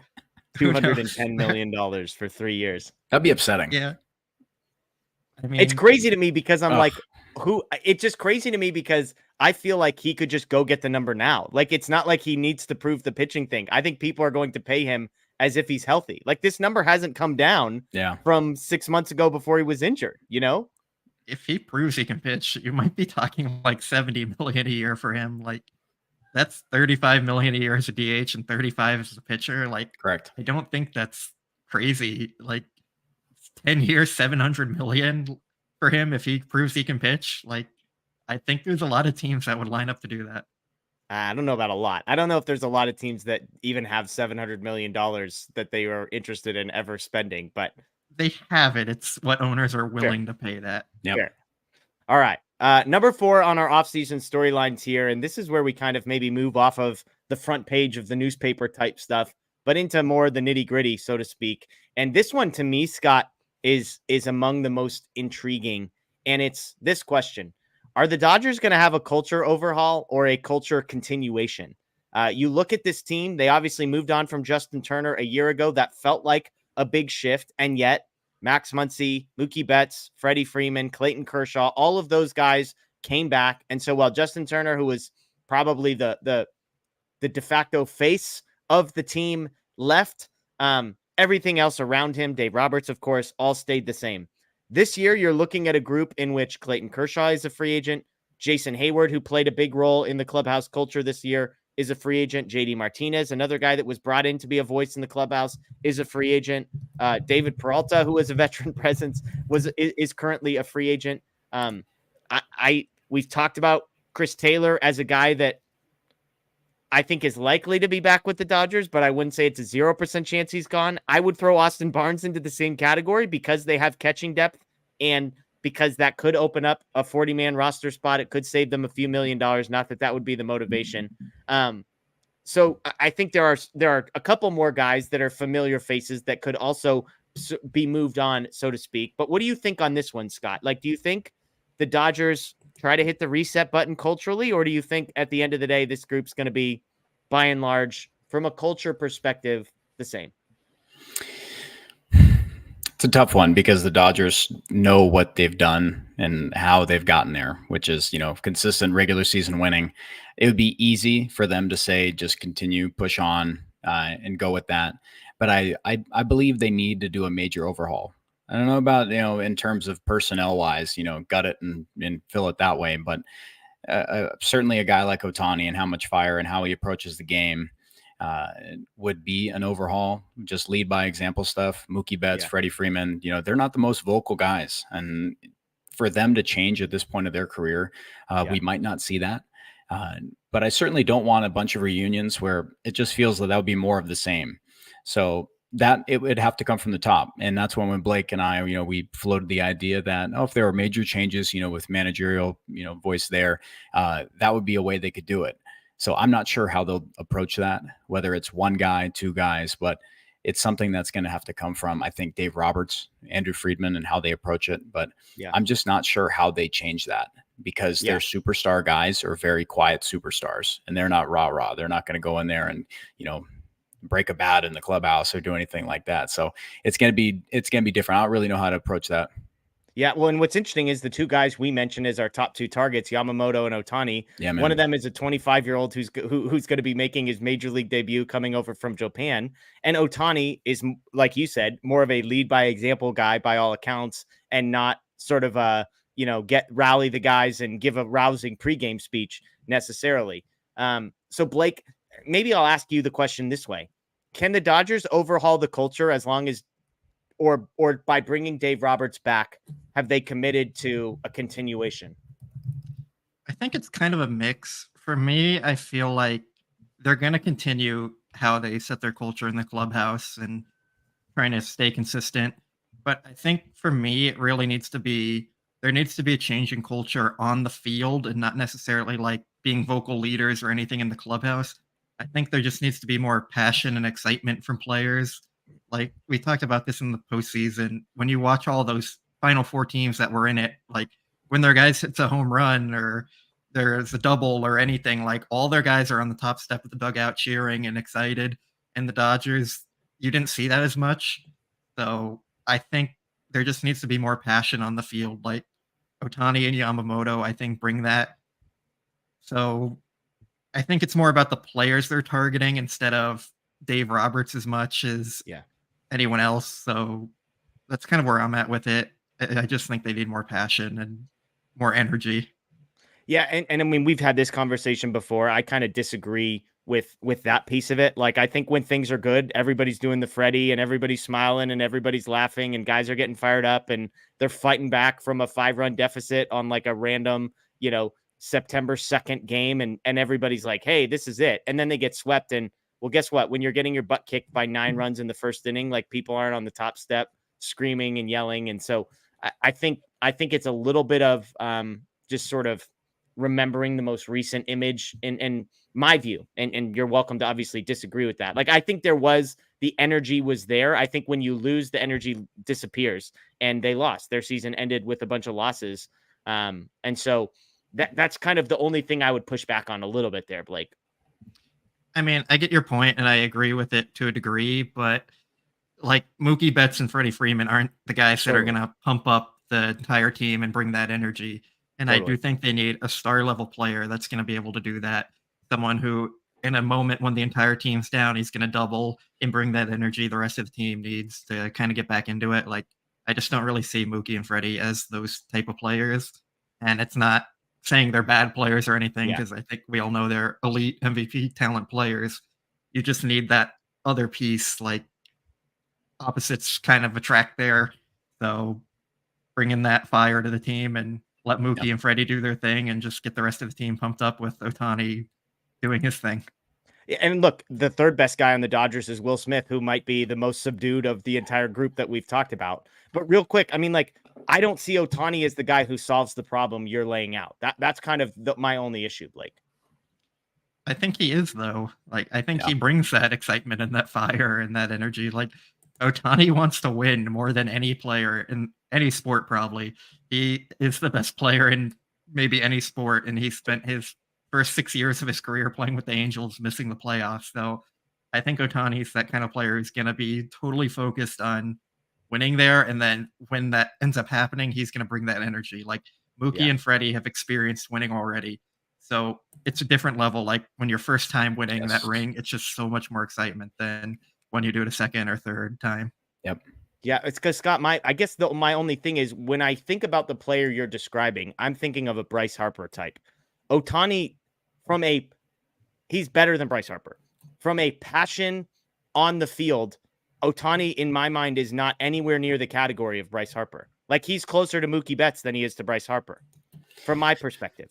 Speaker 2: $210 million for 3 years.
Speaker 4: That'd be upsetting.
Speaker 3: Yeah.
Speaker 2: I mean, it's crazy to me because I'm like, it's just crazy to me because I feel like he could just go get the number now. Like, it's not like he needs to prove the pitching thing. I think people are going to pay him as if he's healthy. Like, this number hasn't come down from 6 months ago before he was injured, If
Speaker 3: he proves he can pitch, you might be talking like $70 million a year for him. Like, that's $35 million a year as a DH and 35 as a pitcher. Like,
Speaker 4: correct.
Speaker 3: I don't think that's crazy. Like, 10 years, $700 million for him if he proves he can pitch. Like, I think there's a lot of teams that would line up to do that.
Speaker 2: I don't know about a lot. I don't know if there's a lot of teams that even have $700 million that they are interested in ever spending, but
Speaker 3: they have it. It's what owners are willing to pay that.
Speaker 4: Yep.
Speaker 2: Sure. All right. Number 4 on our offseason storylines here. And this is where we kind of maybe move off of the front page of the newspaper type stuff, but into more the nitty gritty, so to speak. And this one to me, Scott, is among the most intriguing. And it's this question. Are the Dodgers going to have a culture overhaul or a culture continuation? You look at this team, they obviously moved on from Justin Turner a year ago. That felt like a big shift. And yet Max Muncy, Mookie Betts, Freddie Freeman, Clayton Kershaw, all of those guys came back. And so while Justin Turner, who was probably the de facto face of the team, left, everything else around him, Dave Roberts, of course, all stayed the same. This year, you're looking at a group in which Clayton Kershaw is a free agent. Jason Hayward, who played a big role in the clubhouse culture this year, is a free agent. JD Martinez, another guy that was brought in to be a voice in the clubhouse, is a free agent. David Peralta, who is a veteran presence, is currently a free agent. We've talked about Chris Taylor as a guy that I think is likely to be back with the Dodgers, but I wouldn't say it's a 0% chance he's gone. I would throw Austin Barnes into the same category because they have catching depth and because that could open up a 40-man roster spot. It could save them a few $1 million. Not that that would be the motivation. So I think there are a couple more guys that are familiar faces that could also be moved on, so to speak. But what do you think on this one, Scott? Like, do you think the Dodgers try to hit the reset button culturally, or do you think at the end of the day, this group's going to be, by and large, from a culture perspective, the same?
Speaker 4: It's a tough one because the Dodgers know what they've done and how they've gotten there, which is, consistent regular season winning. It would be easy for them to say, just continue, push on, and go with that. But I believe they need to do a major overhaul. I don't know about, in terms of personnel wise, gut it and fill it that way. But certainly a guy like Ohtani and how much fire and how he approaches the game would be an overhaul. Just lead by example stuff. Mookie Betts, Freddie Freeman, they're not the most vocal guys. And for them to change at this point of their career, we might not see that. But I certainly don't want a bunch of reunions where it just feels that would be more of the same. So that it would have to come from the top. And that's when Blake and I, we floated the idea that, if there were major changes, with managerial, voice there, that would be a way they could do it. So I'm not sure how they'll approach that, whether it's one guy, two guys, but it's something that's going to have to come from, I think, Dave Roberts, Andrew Friedman, and how they approach it. But I'm just not sure how they change that because their superstar guys are very quiet superstars and they're not rah-rah. They're not going to go in there and, break a bat in the clubhouse or do anything like that. So it's going to be different. I don't really know how to approach that.
Speaker 2: Yeah, well, and what's interesting is the two guys we mentioned as our top two targets, Yamamoto and Ohtani.
Speaker 4: Yeah, man.
Speaker 2: One of them is a 25-year-old who's going to be making his major league debut coming over from Japan. And Ohtani is, like you said, more of a lead by example guy by all accounts and not sort of a, rally the guys and give a rousing pregame speech necessarily. So Blake, maybe I'll ask you the question this way. Can the Dodgers overhaul the culture as long as or by bringing Dave Roberts back, have they committed to a continuation?
Speaker 3: I think it's kind of a mix. For me, I feel like they're going to continue how they set their culture in the clubhouse and trying to stay consistent. But I think for me, it really needs to be a change in culture on the field and not necessarily like being vocal leaders or anything in the clubhouse. I think there just needs to be more passion and excitement from players. Like we talked about this in the postseason, when you watch all those Final Four teams that were in it, like when their guys hits a home run or there's a double or anything, like all their guys are on the top step of the dugout cheering and excited. And the Dodgers, you didn't see that as much. So I think there just needs to be more passion on the field. Like Ohtani and Yamamoto, I think bring that. So I think it's more about the players they're targeting instead of Dave Roberts as much as anyone else. So that's kind of where I'm at with it. I just think they need more passion and more energy.
Speaker 2: Yeah. And I mean, we've had this conversation before. I kind of disagree with that piece of it. Like, I think when things are good, everybody's doing the Freddie and everybody's smiling and everybody's laughing and guys are getting fired up and they're fighting back from a 5-run deficit on like a random, September 2nd game. And everybody's like, hey, this is it. And then they get swept. And well, guess what? When you're getting your butt kicked by 9 runs in the first inning, like people aren't on the top step screaming and yelling. And so I think it's a little bit of just sort of remembering the most recent image in my view. And you're welcome to obviously disagree with that. Like, I think the energy was there. I think when you lose, the energy disappears, and they lost. Their season ended with a bunch of losses. And so that's kind of the only thing I would push back on a little bit there, Blake.
Speaker 3: I mean, I get your point and I agree with it to a degree, but like Mookie Betts and Freddie Freeman aren't the guys that are going to pump up the entire team and bring that energy. And I do think they need a star level player that's going to be able to do that. Someone who in a moment when the entire team's down, he's going to double and bring that energy the rest of the team needs to kind of get back into it. Like, I just don't really see Mookie and Freddie as those type of players. And it's not saying they're bad players or anything, because I think we all know they're elite MVP talent players. You just need that other piece, like opposites kind of attract there. So bring in that fire to the team and let Mookie and Freddie do their thing and just get the rest of the team pumped up with Ohtani doing his thing.
Speaker 2: And look, the third best guy on the Dodgers is Will Smith, who might be the most subdued of the entire group that we've talked about. But real quick, I mean, like, I don't see Ohtani as the guy who solves the problem you're laying out. That's kind of my only issue, Blake.
Speaker 3: I think he is, though. Like, I think he brings that excitement and that fire and that energy. Like, Ohtani wants to win more than any player in any sport, probably. He is the best player in maybe any sport, and he spent his first 6 years of his career playing with the Angels, missing the playoffs. So I think Ohtani's that kind of player who's going to be totally focused on winning there. And then when that ends up happening, he's going to bring that energy. Like Mookie and Freddie have experienced winning already. So it's a different level. Like when you're first time winning that ring, it's just so much more excitement than when you do it a second or third time.
Speaker 2: Yep. Yeah, it's because Scott, my only thing is when I think about the player you're describing, I'm thinking of a Bryce Harper type. Ohtani, he's better than Bryce Harper. From a passion on the field, Ohtani, in my mind, is not anywhere near the category of Bryce Harper. Like, he's closer to Mookie Betts than he is to Bryce Harper, from my perspective.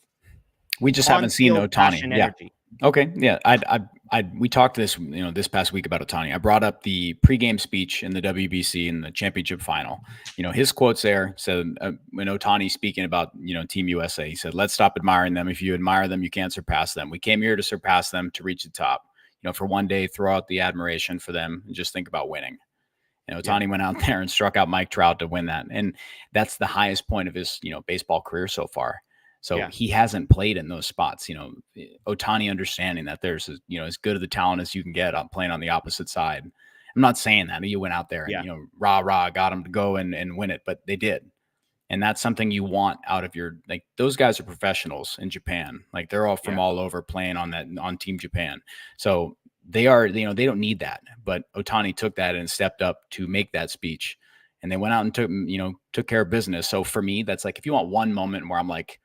Speaker 4: We just haven't seen Ohtani. Yeah. Okay. Yeah. We talked this past week about Ohtani. I brought up the pregame speech in the WBC in the championship final. His quotes there said, when Ohtani speaking about, Team USA, he said, "Let's stop admiring them. If you admire them, you can't surpass them. We came here to surpass them, to reach the top. For one day, throw out the admiration for them and just think about winning." Ohtani went out there and struck out Mike Trout to win that. And that's the highest point of his, baseball career so far. So he hasn't played in those spots. Ohtani understanding that there's, as good of the talent as you can get on playing on the opposite side. I'm not saying that you went out there and, rah, got them to go and win it, but they did. And that's something you want out of your, like, those guys are professionals in Japan. Like, they're all from all over playing on Team Japan. So they are, they don't need that. But Ohtani took that and stepped up to make that speech. And they went out and took care of business. So for me, that's like, if you want one moment where I'm like,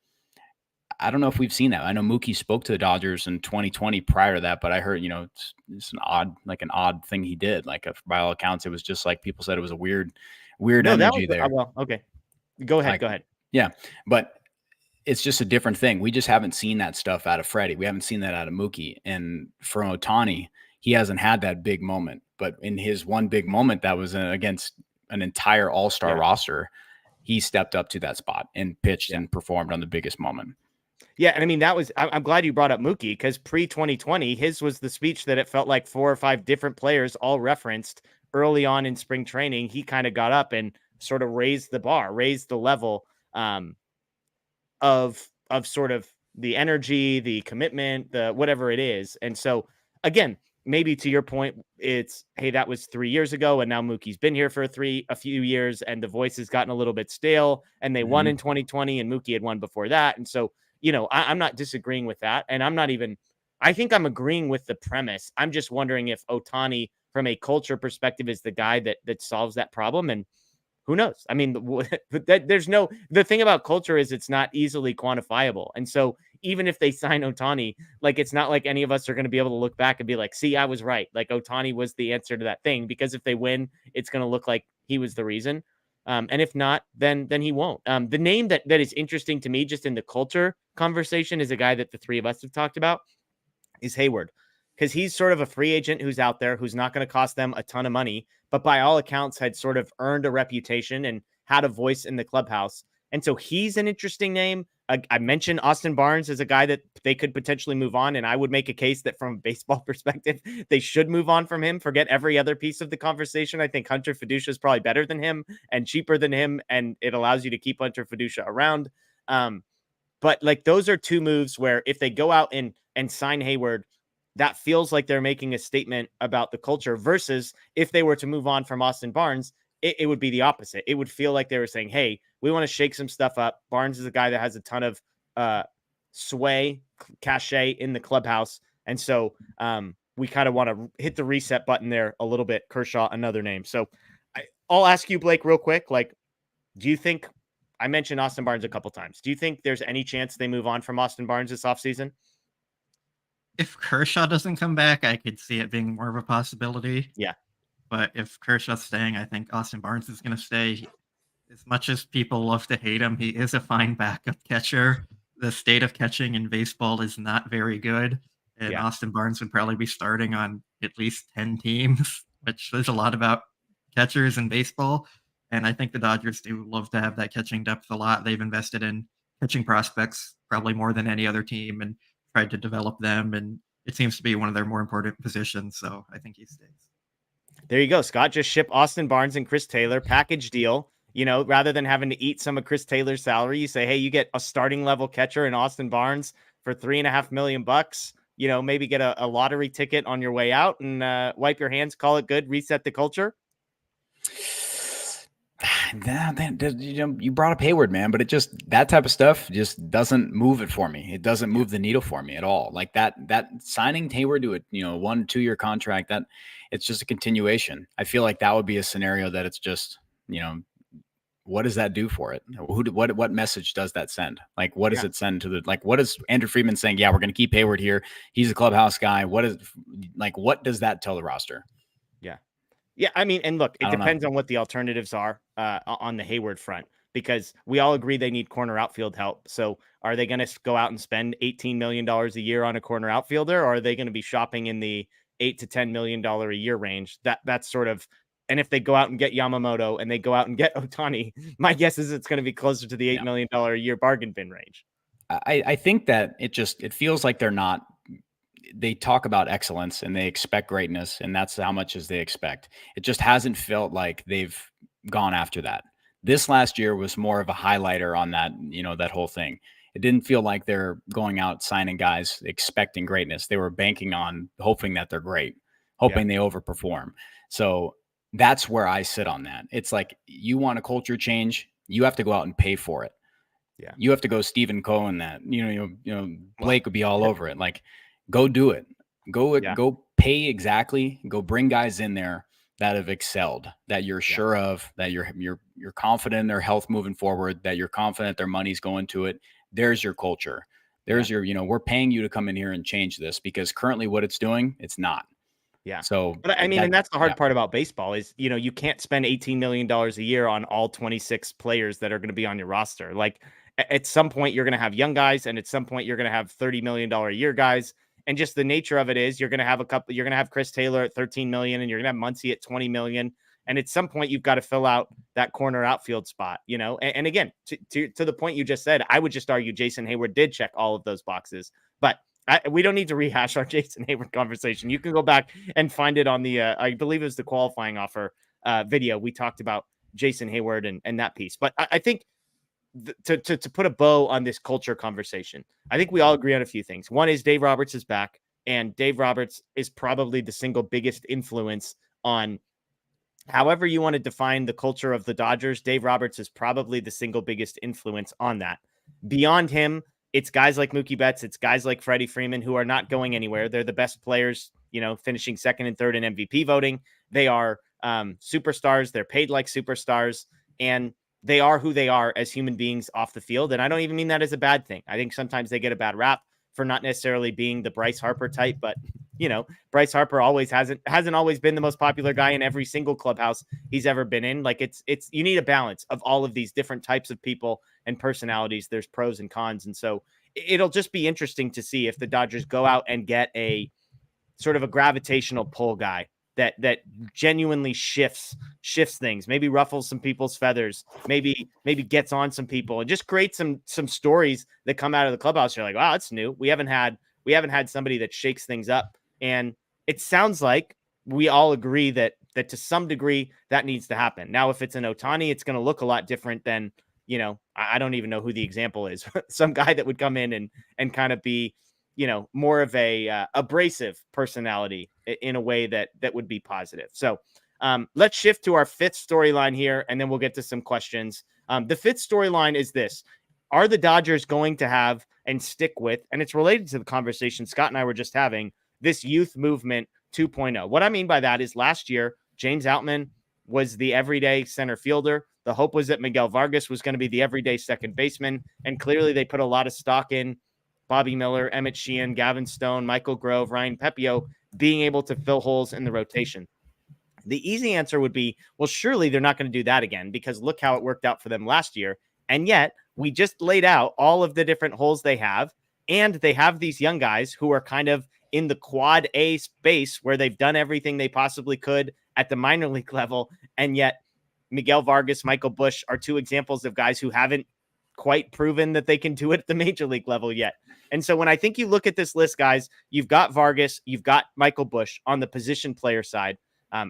Speaker 4: I don't know if we've seen that. I know Mookie spoke to the Dodgers in 2020 prior to that, but I heard, it's an odd thing he did. Like, by all accounts, it was just like people said it was a weird energy there.
Speaker 2: Well, okay. Go ahead.
Speaker 4: Yeah. But it's just a different thing. We just haven't seen that stuff out of Freddie. We haven't seen that out of Mookie. And from Ohtani, he hasn't had that big moment. But in his one big moment that was against an entire all-star roster, he stepped up to that spot and pitched and performed on the biggest moment.
Speaker 2: Yeah, and I mean, I'm glad you brought up Mookie, because pre-2020, his was the speech that it felt like 4 or 5 different players all referenced early on in spring training. He kind of got up and sort of raised the bar, raised the level of sort of the energy, the commitment, the whatever it is. And so, again, maybe to your point, it's, hey, that was 3 years ago, and now Mookie's been here for a few years, and the voice has gotten a little bit stale, and they won in 2020, and Mookie had won before that. And so, I'm not disagreeing with that. And I think I'm agreeing with the premise. I'm just wondering if Ohtani, from a culture perspective, is the guy that solves that problem. And who knows? I mean, the thing about culture is it's not easily quantifiable. And so even if they sign Ohtani, like, it's not like any of us are going to be able to look back and be like, see, I was right. Like, Ohtani was the answer to that thing, because if they win, it's going to look like he was the reason. And if not, then he won't. The name that is interesting to me, just in the culture conversation, is a guy that the three of us have talked about, is Hayward, because he's sort of a free agent who's out there, who's not going to cost them a ton of money, but by all accounts had sort of earned a reputation and had a voice in the clubhouse. And so he's an interesting name. I mentioned Austin Barnes as a guy that they could potentially move on. And I would make a case that from a baseball perspective, they should move on from him, forget every other piece of the conversation. I think Hunter Fiducia is probably better than him and cheaper than him, and it allows you to keep Hunter Fiducia around. But like, those are two moves where if they go out and sign Hayward, that feels like they're making a statement about the culture, versus if they were to move on from Austin Barnes, it would be the opposite. It would feel like they were saying, hey, we want to shake some stuff up. Barnes is a guy that has a ton of sway, cachet in the clubhouse. And so we kind of want to hit the reset button there a little bit. Kershaw, another name. So I'll ask you, Blake, real quick. Like, do you think, I mentioned Austin Barnes a couple times, do you think there's any chance they move on from Austin Barnes this offseason?
Speaker 3: If Kershaw doesn't come back, I could see it being more of a possibility.
Speaker 2: Yeah.
Speaker 3: But if Kershaw's staying, I think Austin Barnes is going to stay. As much as people love to hate him, he is a fine backup catcher. The state of catching in baseball is not very good. And
Speaker 2: Yeah.
Speaker 3: Austin Barnes would probably be starting on at least 10 teams, which there's a lot about catchers in baseball. And I think the Dodgers do love to have that catching depth a lot. They've invested in pitching prospects probably more than any other team and tried to develop them. And it seems to be one of their more important positions. So I think he stays.
Speaker 2: There you go, Scott. Just ship Austin Barnes and Chris Taylor, package deal. You know, rather than having to eat some of Chris Taylor's salary, you say, hey, you get a starting level catcher in Austin Barnes for $3.5 million. You know, maybe get a lottery ticket on your way out and wipe your hands, call it good, reset the culture.
Speaker 4: You brought up Hayward, man, but it just, that type of stuff just doesn't move it for me. It doesn't move the needle for me at all. Like that signing Hayward to a 1-2 year contract, that it's just a continuation. I feel like that would be a scenario that it's just, what does that do for it? What message does that send? Like, what does it send to what is Andrew Friedman saying? Yeah, we're going to keep Hayward here. He's a clubhouse guy. What does that tell the roster?
Speaker 2: Yeah, I mean, and look, it depends on what the alternatives are on the Hayward front, because we all agree they need corner outfield help. So are they going to go out and spend $18 million a year on a corner outfielder, or are they going to be shopping in the $8 to $10 million a year range? That's sort of, and if they go out and get Yamamoto and they go out and get Ohtani, my guess is it's going to be closer to the $8 million a year bargain bin range.
Speaker 4: I think that it feels like they talk about excellence and they expect greatness, and that's how much as they expect. It just hasn't felt like they've gone after that. This last year was more of a highlighter on that, that whole thing. It didn't feel like they're going out signing guys expecting greatness. They were banking on hoping that they're great, hoping they overperform. So that's where I sit on that. It's like, you want a culture change, you have to go out and pay for it.
Speaker 2: Yeah.
Speaker 4: You have to go Stephen Cohen that, Blake would be all over it. Like, go do it. Go pay exactly. Go bring guys in there that have excelled, that you're sure of, that you're confident in their health moving forward, that you're confident their money's going to it. There's your culture. There's your, we're paying you to come in here and change this, because currently what it's doing, it's not.
Speaker 2: Yeah.
Speaker 4: So,
Speaker 2: but I mean, and that's the hard part about baseball is, you can't spend $18 million a year on all 26 players that are going to be on your roster. Like, at some point you're going to have young guys, and at some point you're going to have $30 million a year guys. And just the nature of it is you're going to have Chris Taylor at 13 million, and you're going to have Muncy at 20 million. And at some point you've got to fill out that corner outfield spot, and again, to the point you just said, I would just argue Jason Hayward did check all of those boxes, but we don't need to rehash our Jason Hayward conversation. You can go back and find it on the, I believe it was the qualifying offer video. We talked about Jason Hayward and that piece, but I think to put a bow on this culture conversation, I think we all agree on a few things. One is Dave Roberts is back, and Dave Roberts is probably the single biggest influence on however you want to define the culture of the Dodgers. Dave Roberts is probably the single biggest influence on that. Beyond him, it's guys like Mookie Betts, it's guys like Freddie Freeman who are not going anywhere. They're the best players, finishing second and third in MVP voting. They are superstars. They're paid like superstars, and they are who they are as human beings off the field. And I don't even mean that as a bad thing. I think sometimes they get a bad rap for not necessarily being the Bryce Harper type, but Bryce Harper hasn't always been the most popular guy in every single clubhouse he's ever been in. Like it's you need a balance of all of these different types of people and personalities. There's pros and cons. And so it'll just be interesting to see if the Dodgers go out and get a sort of a gravitational pull guy that genuinely shifts things, maybe ruffles some people's feathers, maybe gets on some people, and just create some stories that come out of the clubhouse. You're like, wow, that's new. We haven't had somebody that shakes things up. And it sounds like we all agree that to some degree that needs to happen. Now, if it's an Ohtani, it's going to look a lot different than, I don't even know who the example is. Some guy that would come in and kind of be, more of a abrasive personality in a way that would be positive. So let's shift to our fifth storyline here, and then we'll get to some questions. The fifth storyline is this. are the Dodgers going to have and stick with, and it's related to the conversation Scott and I were just having, this youth movement 2.0. What I mean by that is last year, James Outman was the everyday center fielder. The hope was that Miguel Vargas was going to be the everyday second baseman, and clearly they put a lot of stock in Bobby Miller, Emmett Sheehan, Gavin Stone, Michael Grove, Ryan Pepio being able to fill holes in the rotation. The easy answer would be, well, surely they're not going to do that again, because look how it worked out for them last year. And yet we just laid out all of the different holes they have, and they have these young guys who are kind of in the quad A space where they've done everything they possibly could at the minor league level. And yet Miguel Vargas, Michael Busch are two examples of guys who haven't quite proven that they can do it at the major league level yet. And so when I think you look at this list, guys, you've got Vargas, you've got Michael Busch on the position player side.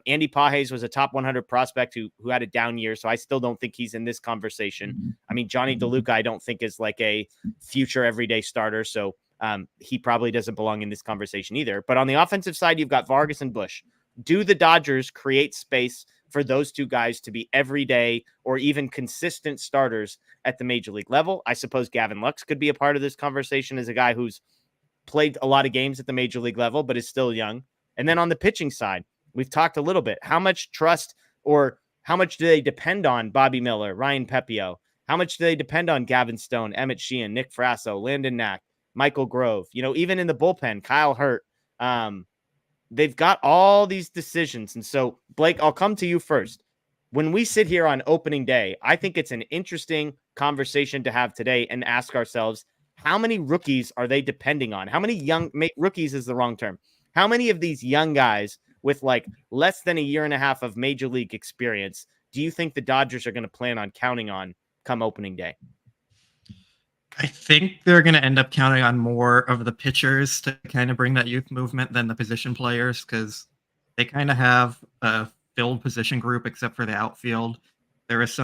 Speaker 2: Andy Pages was a top 100 prospect who had a down year, so I still don't think he's in this conversation. I mean, Johnny DeLuca, I don't think is like a future everyday starter, so he probably doesn't belong in this conversation either. But on the offensive side, you've got Vargas and Busch. Do the Dodgers create space for those two guys to be everyday or even consistent starters at the major league level? I suppose Gavin Lux could be a part of this conversation as a guy who's played a lot of games at the major league level, but is still young. And then on the pitching side, we've talked a little bit. How much trust or how much do they depend on Bobby Miller, Ryan Pepio? How much do they depend on Gavin Stone, Emmett Sheehan, Nick Frasso, Landon Knack, Michael Grove? You know, even in the bullpen, Kyle Hurt. They've got all these decisions. And so, Blake, I'll come to you first. When we sit here on opening day, I think it's an interesting conversation to have today and ask ourselves, how many rookies are they depending on? How many rookies is the wrong term? How many of these young guys with like less than a year and a half of major league experience do you think the Dodgers are going to plan on counting on come opening day?
Speaker 3: I think they're going to end up counting on more of the pitchers to kind of bring that youth movement than the position players, because they kind of have a filled position group except for the outfield. There was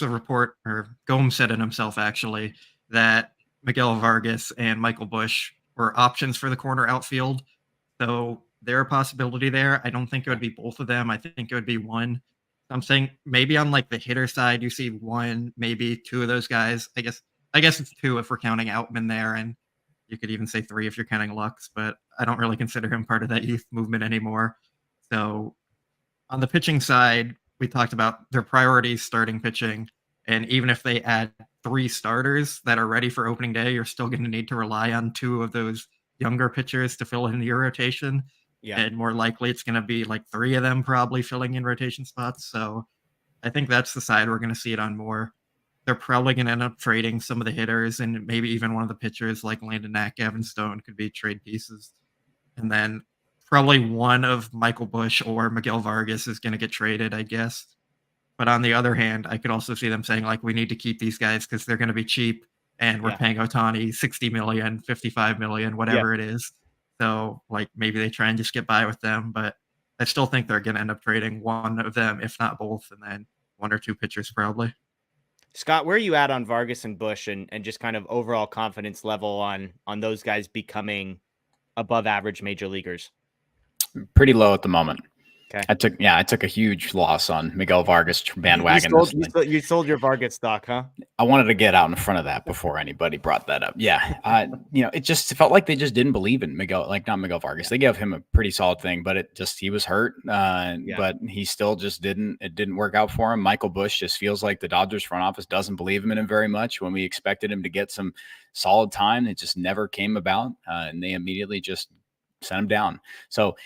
Speaker 3: a report, or Gomes said it himself actually, that Miguel Vargas and Michael Busch were options for the corner outfield. So there a possibility there. I don't think it would be both of them. I think it would be one. I'm saying maybe on like the hitter side, you see one, maybe two of those guys. I guess it's two if we're counting Outman there, and you could even say three if you're counting Lux, but I don't really consider him part of that youth movement anymore. So on the pitching side, we talked about their priorities, starting pitching, and even if they add three starters that are ready for opening day, you're still going to need to rely on two of those younger pitchers to fill in your rotation. Yeah. And more likely it's going to be like three of them probably filling in rotation spots. So I think that's the side we're going to see it on more. They're probably going to end up trading some of the hitters and maybe even one of the pitchers like Landon Knack, Gavin Stone could be trade pieces. And then probably one of Michael Busch or Miguel Vargas is going to get traded, I guess. But on the other hand, I could also see them saying like, we need to keep these guys because they're going to be cheap and we're paying Ohtani $60 million, $55 million, whatever it is. So like maybe they try and just get by with them, but I still think they're going to end up trading one of them, if not both, and then one or two pitchers probably.
Speaker 2: Scott, where are you at on Vargas and Busch and just kind of overall confidence level on those guys becoming above average major leaguers?
Speaker 4: Pretty low at the moment.
Speaker 2: Okay.
Speaker 4: I took a huge loss on Miguel Vargas bandwagon.
Speaker 2: You sold your Vargas stock, huh?
Speaker 4: I wanted to get out in front of that before anybody brought that up. Yeah. It just felt like they just didn't believe in Miguel, like not Miguel Vargas. They gave him a pretty solid thing, but he was hurt. But he still just it didn't work out for him. Michael Busch just feels like the Dodgers front office doesn't believe in him very much. When we expected him to get some solid time, it just never came about. And they immediately just sent him down. So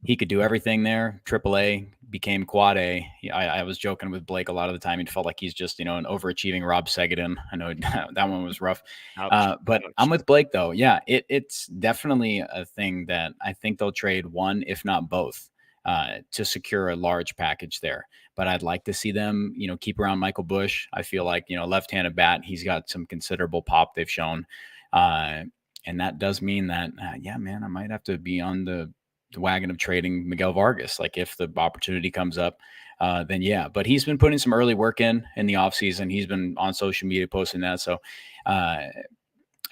Speaker 4: he could do everything there. AAA became quad A. I was joking with Blake a lot of the time. He felt like he's just, an overachieving Rob Seguin. I know that one was rough. But I'm with Blake, though. Yeah, it's definitely a thing that I think they'll trade one, if not both, to secure a large package there. But I'd like to see them, keep around Michael Busch. I feel like, left-handed bat, he's got some considerable pop they've shown. And that does mean that, I might have to be on the wagon of trading Miguel Vargas. Like if the opportunity comes up, then yeah. But he's been putting some early work in the offseason. He's been on social media posting that. So I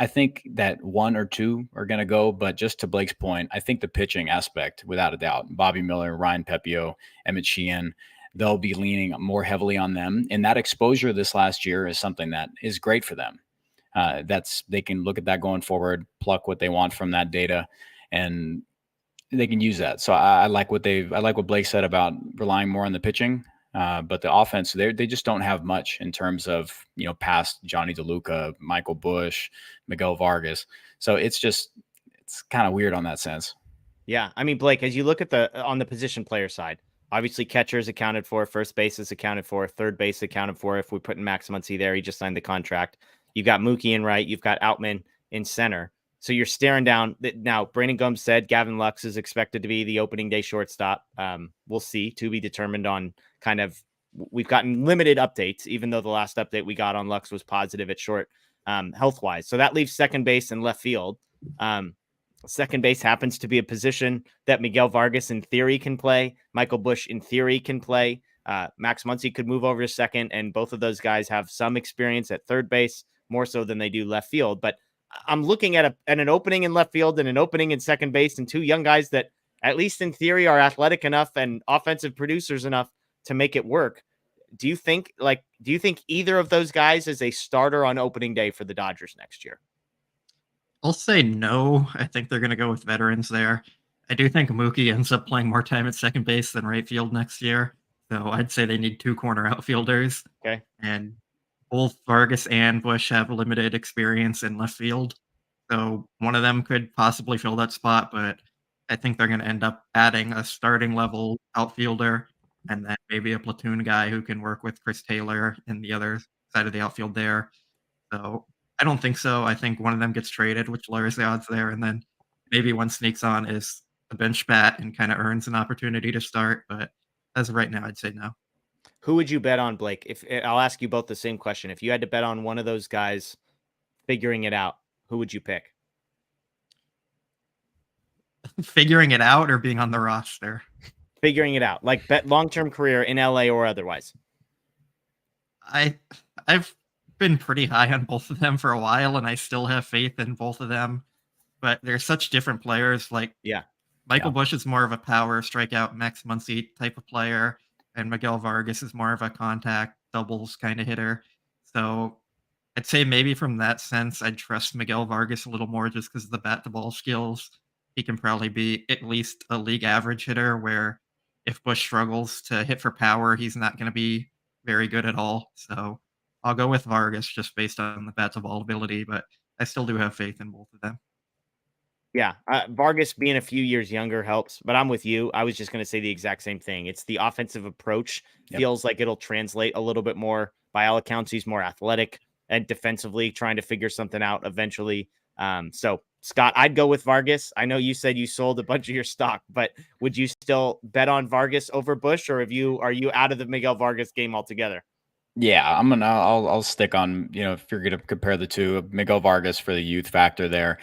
Speaker 4: think that one or two are going to go. But just to Blake's point, I think the pitching aspect, without a doubt, Bobby Miller, Ryan Pepio, Emmett Sheehan, they'll be leaning more heavily on them. And that exposure this last year is something that is great for them. They can look at that going forward, pluck what they want from that data, and they can use that. So I like what Blake said about relying more on the pitching. But the offense, they just don't have much in terms of, past Johnny DeLuca, Michael Busch, Miguel Vargas. So it's kind of weird on that sense.
Speaker 2: Yeah. I mean, Blake, as you look at on the position player side, obviously catcher is accounted for, first base is accounted for, third base accounted for. If we put in Max Muncy there, he just signed the contract. You've got Mookie in right, you've got Outman in center. So you're staring down now. Brandon Gomes said Gavin Lux is expected to be the opening day shortstop. We'll see, to be determined on kind of, we've gotten limited updates, even though the last update we got on Lux was positive at short health wise. So that leaves second base and left field. Second base happens to be a position that Miguel Vargas in theory can play. Michael Busch in theory can play. Max Muncy could move over to second, and both of those guys have some experience at third base, more so than they do left field. But I'm looking at an opening in left field and an opening in second base, and two young guys that, at least in theory, are athletic enough and offensive producers enough to make it work. Do you think either of those guys is a starter on opening day for the Dodgers next year?
Speaker 3: I'll say no. I think they're going to go with veterans there. I do think Mookie ends up playing more time at second base than right field next year. So I'd say they need two corner outfielders.
Speaker 2: Okay.
Speaker 3: And both Vargas and Busch have limited experience in left field. So one of them could possibly fill that spot, but I think they're going to end up adding a starting level outfielder and then maybe a platoon guy who can work with Chris Taylor in the other side of the outfield there. So I don't think so. I think one of them gets traded, which lowers the odds there. And then maybe one sneaks on is a bench bat and kind of earns an opportunity to start. But as of right now, I'd say no.
Speaker 2: Who would you bet on, Blake? If I'll ask you both the same question. If you had to bet on one of those guys figuring it out, who would you pick?
Speaker 3: Figuring it out or being on the roster?
Speaker 2: Figuring it out, like bet long-term career in LA or otherwise.
Speaker 3: I've been pretty high on both of them for a while, and I still have faith in both of them. But they're such different players. Like, Michael Busch is more of a power strikeout, Max Muncy type of player, and Miguel Vargas is more of a contact doubles kind of hitter. So I'd say maybe from that sense, I'd trust Miguel Vargas a little more just because of the bat to ball skills. He can probably be at least a league average hitter, where if Busch struggles to hit for power, he's not going to be very good at all. So I'll go with Vargas just based on the bat to ball ability, but I still do have faith in both of them.
Speaker 2: Yeah, Vargas being a few years younger helps, but I'm with you. I was just going to say the exact same thing. It's the offensive approach feels like it'll translate a little bit more. By all accounts, he's more athletic and defensively trying to figure something out eventually. So Scott, I'd go with Vargas. I know you said you sold a bunch of your stock, but would you still bet on Vargas over Busch, or are you out of the Miguel Vargas game altogether?
Speaker 4: Yeah, I'll stick on, if you're going to compare the two, Miguel Vargas for the youth factor there.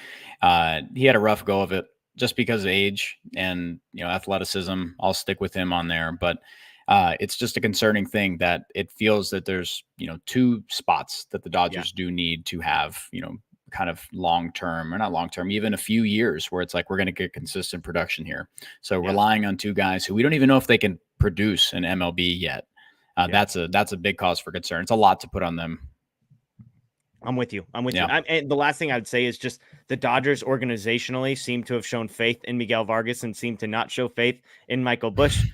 Speaker 4: He had a rough go of it just because of age and, athleticism. I'll stick with him on there, but it's just a concerning thing that it feels that there's, two spots that the Dodgers do need to have, kind of long-term or not long-term, even a few years where it's like, we're going to get consistent production here. So relying on two guys who we don't even know if they can produce an MLB yet. That's a big cause for concern. It's a lot to put on them.
Speaker 2: I'm with you. And the last thing I would say is just the Dodgers organizationally seem to have shown faith in Miguel Vargas and seem to not show faith in Michael Busch.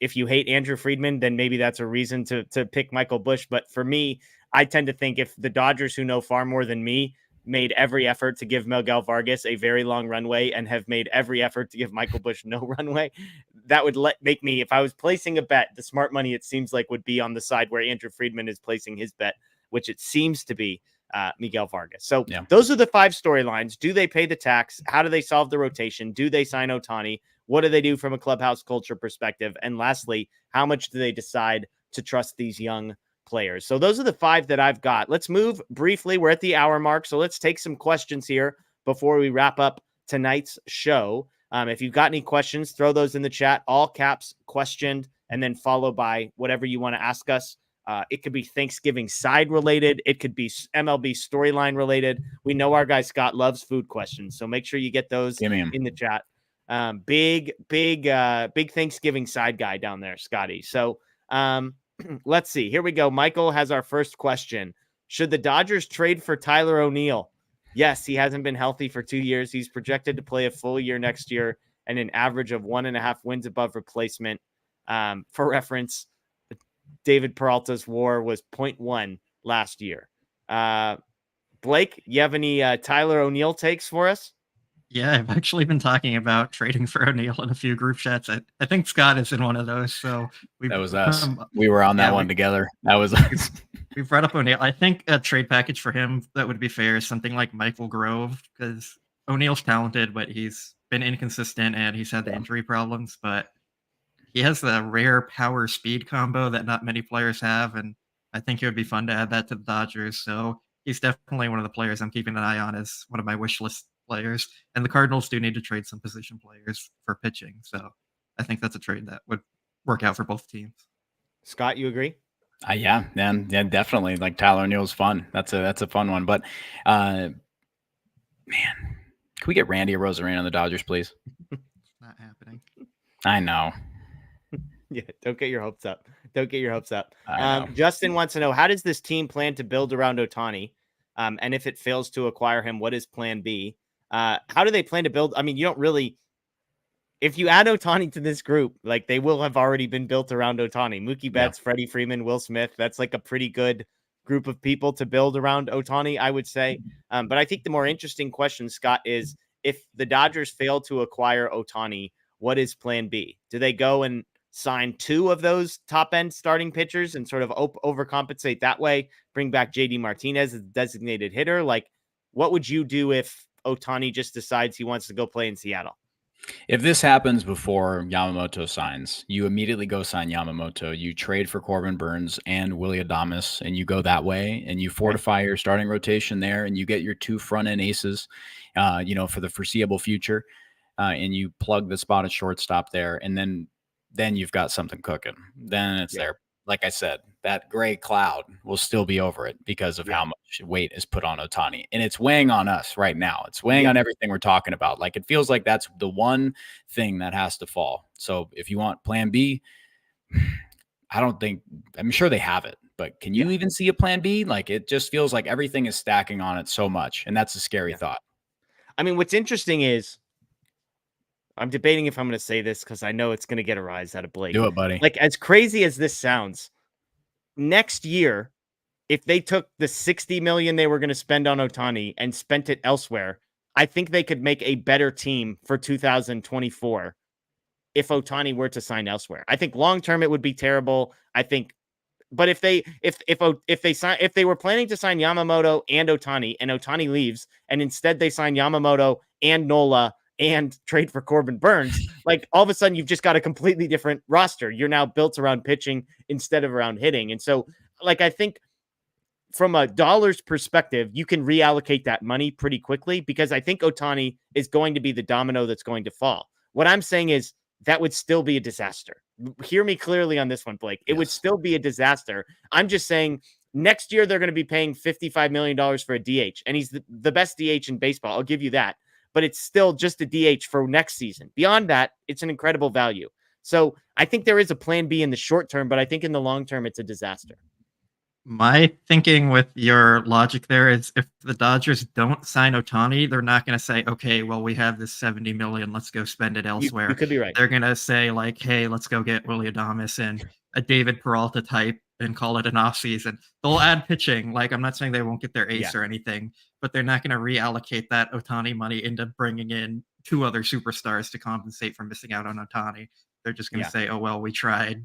Speaker 2: If you hate Andrew Friedman, then maybe that's a reason to pick Michael Busch. But for me, I tend to think if the Dodgers, who know far more than me, made every effort to give Miguel Vargas a very long runway and have made every effort to give Michael Busch no runway, that would make me, if I was placing a bet, the smart money, it seems like, would be on the side where Andrew Friedman is placing his bet, which it seems to be Miguel Vargas. So those are the 5 storylines. Do they pay the tax? How do they solve the rotation? Do they sign Ohtani? What do they do from a clubhouse culture perspective? And lastly, how much do they decide to trust these young players? So those are the 5 that I've got. Let's move briefly. We're at the hour mark, so let's take some questions here before we wrap up tonight's show. If you've got any questions, throw those in the chat, all caps questioned, and then followed by whatever you want to ask us. It could be Thanksgiving side related. It could be MLB storyline related. We know our guy Scott loves food questions, so make sure you get those in the chat. Big Thanksgiving side guy down there, Scotty. So let's see. Here we go. Michael has our first question. Should the Dodgers trade for Tyler O'Neill? Yes, he hasn't been healthy for 2 years. He's projected to play a full year next year and an average of 1.5 wins above replacement. For reference, David Peralta's WAR was 0.1 last year. Blake, you have any Tyler O'Neill takes for us?
Speaker 3: Yeah, I've actually been talking about trading for O'Neill in a few group chats. I think Scott is in one of those. So
Speaker 4: that was us. We were on that one together. That was us.
Speaker 3: We brought up O'Neill. I think a trade package for him that would be fair is something like Michael Grove, because O'Neill's talented, but he's been inconsistent and he's had the injury problems. But he has the rare power speed combo that not many players have, and I think it would be fun to add that to the Dodgers. So he's definitely one of the players I'm keeping an eye on as one of my wish list players. And the Cardinals do need to trade some position players for pitching. So I think that's a trade that would work out for both teams.
Speaker 2: Scott, you agree?
Speaker 4: Yeah, definitely. Like Tyler O'Neill's fun. That's a fun one. But man, can we get Randy Arozarena on the Dodgers, please?
Speaker 3: Not happening.
Speaker 4: I know.
Speaker 2: Yeah, don't get your hopes up. Don't get your hopes up. Justin wants to know, how does this team plan to build around Ohtani? And if it fails to acquire him, what is plan B? How do they plan to build? I mean, you don't really, if you add Ohtani to this group, like they will have already been built around Ohtani. Mookie Betts, Freddie Freeman, Will Smith. That's like a pretty good group of people to build around Ohtani, I would say. But I think the more interesting question, Scott, is if the Dodgers fail to acquire Ohtani, what is plan B? Do they go and sign 2 of those top end starting pitchers and sort of overcompensate that way, bring back JD Martinez as a designated hitter? Like, what would you do if Ohtani just decides he wants to go play in Seattle?
Speaker 4: If this happens before Yamamoto signs, you immediately go sign Yamamoto. You trade for Corbin Burns and Willy Adames, and you go that way, and you fortify your starting rotation there, and you get your 2 front-end aces, for the foreseeable future, and you plug the spot at shortstop there, and then you've got something cooking. Then it's there. Like I said, that gray cloud will still be over it because of how much weight is put on Ohtani. And it's weighing on us right now. It's weighing on everything we're talking about. Like, it feels like that's the one thing that has to fall. So if you want plan B, I'm sure they have it, but can you even see a plan B? Like, it just feels like everything is stacking on it so much. And that's a scary thought.
Speaker 2: I mean, what's interesting is, I'm debating if I'm going to say this because I know it's going to get a rise out of Blake.
Speaker 4: Do it, buddy.
Speaker 2: Like, as crazy as this sounds, next year, if they took the $60 million they were going to spend on Ohtani and spent it elsewhere, I think they could make a better team for 2024 if Ohtani were to sign elsewhere. I think long term it would be terrible. I think, but if they were planning to sign Yamamoto and Ohtani leaves, and instead they sign Yamamoto and Nola and trade for Corbin Burns, like, all of a sudden you've just got a completely different roster. You're now built around pitching instead of around hitting. And so, like, I think from a dollars perspective, you can reallocate that money pretty quickly, because I think Ohtani is going to be the domino that's going to fall. What I'm saying is that would still be a disaster. Hear me clearly on this one, Blake. It would still be a disaster. I'm just saying next year they're going to be paying $55 million for a DH, and he's the best DH in baseball. I'll give you that. But it's still just a DH for next season. Beyond that, it's an incredible value. So I think there is a plan B in the short term, but I think in the long term, it's a disaster.
Speaker 3: My thinking with your logic there is, if the Dodgers don't sign Ohtani, they're not going to say, okay, well, we have this $70 million, let's go spend it elsewhere.
Speaker 2: You could be right.
Speaker 3: They're going to say, like, hey, let's go get Willy Adames and a David Peralta type and call it an offseason. They'll add pitching. Like, I'm not saying they won't get their ace or anything, but they're not going to reallocate that Ohtani money into bringing in 2 other superstars to compensate for missing out on Ohtani. They're just going to say, oh, well, we tried.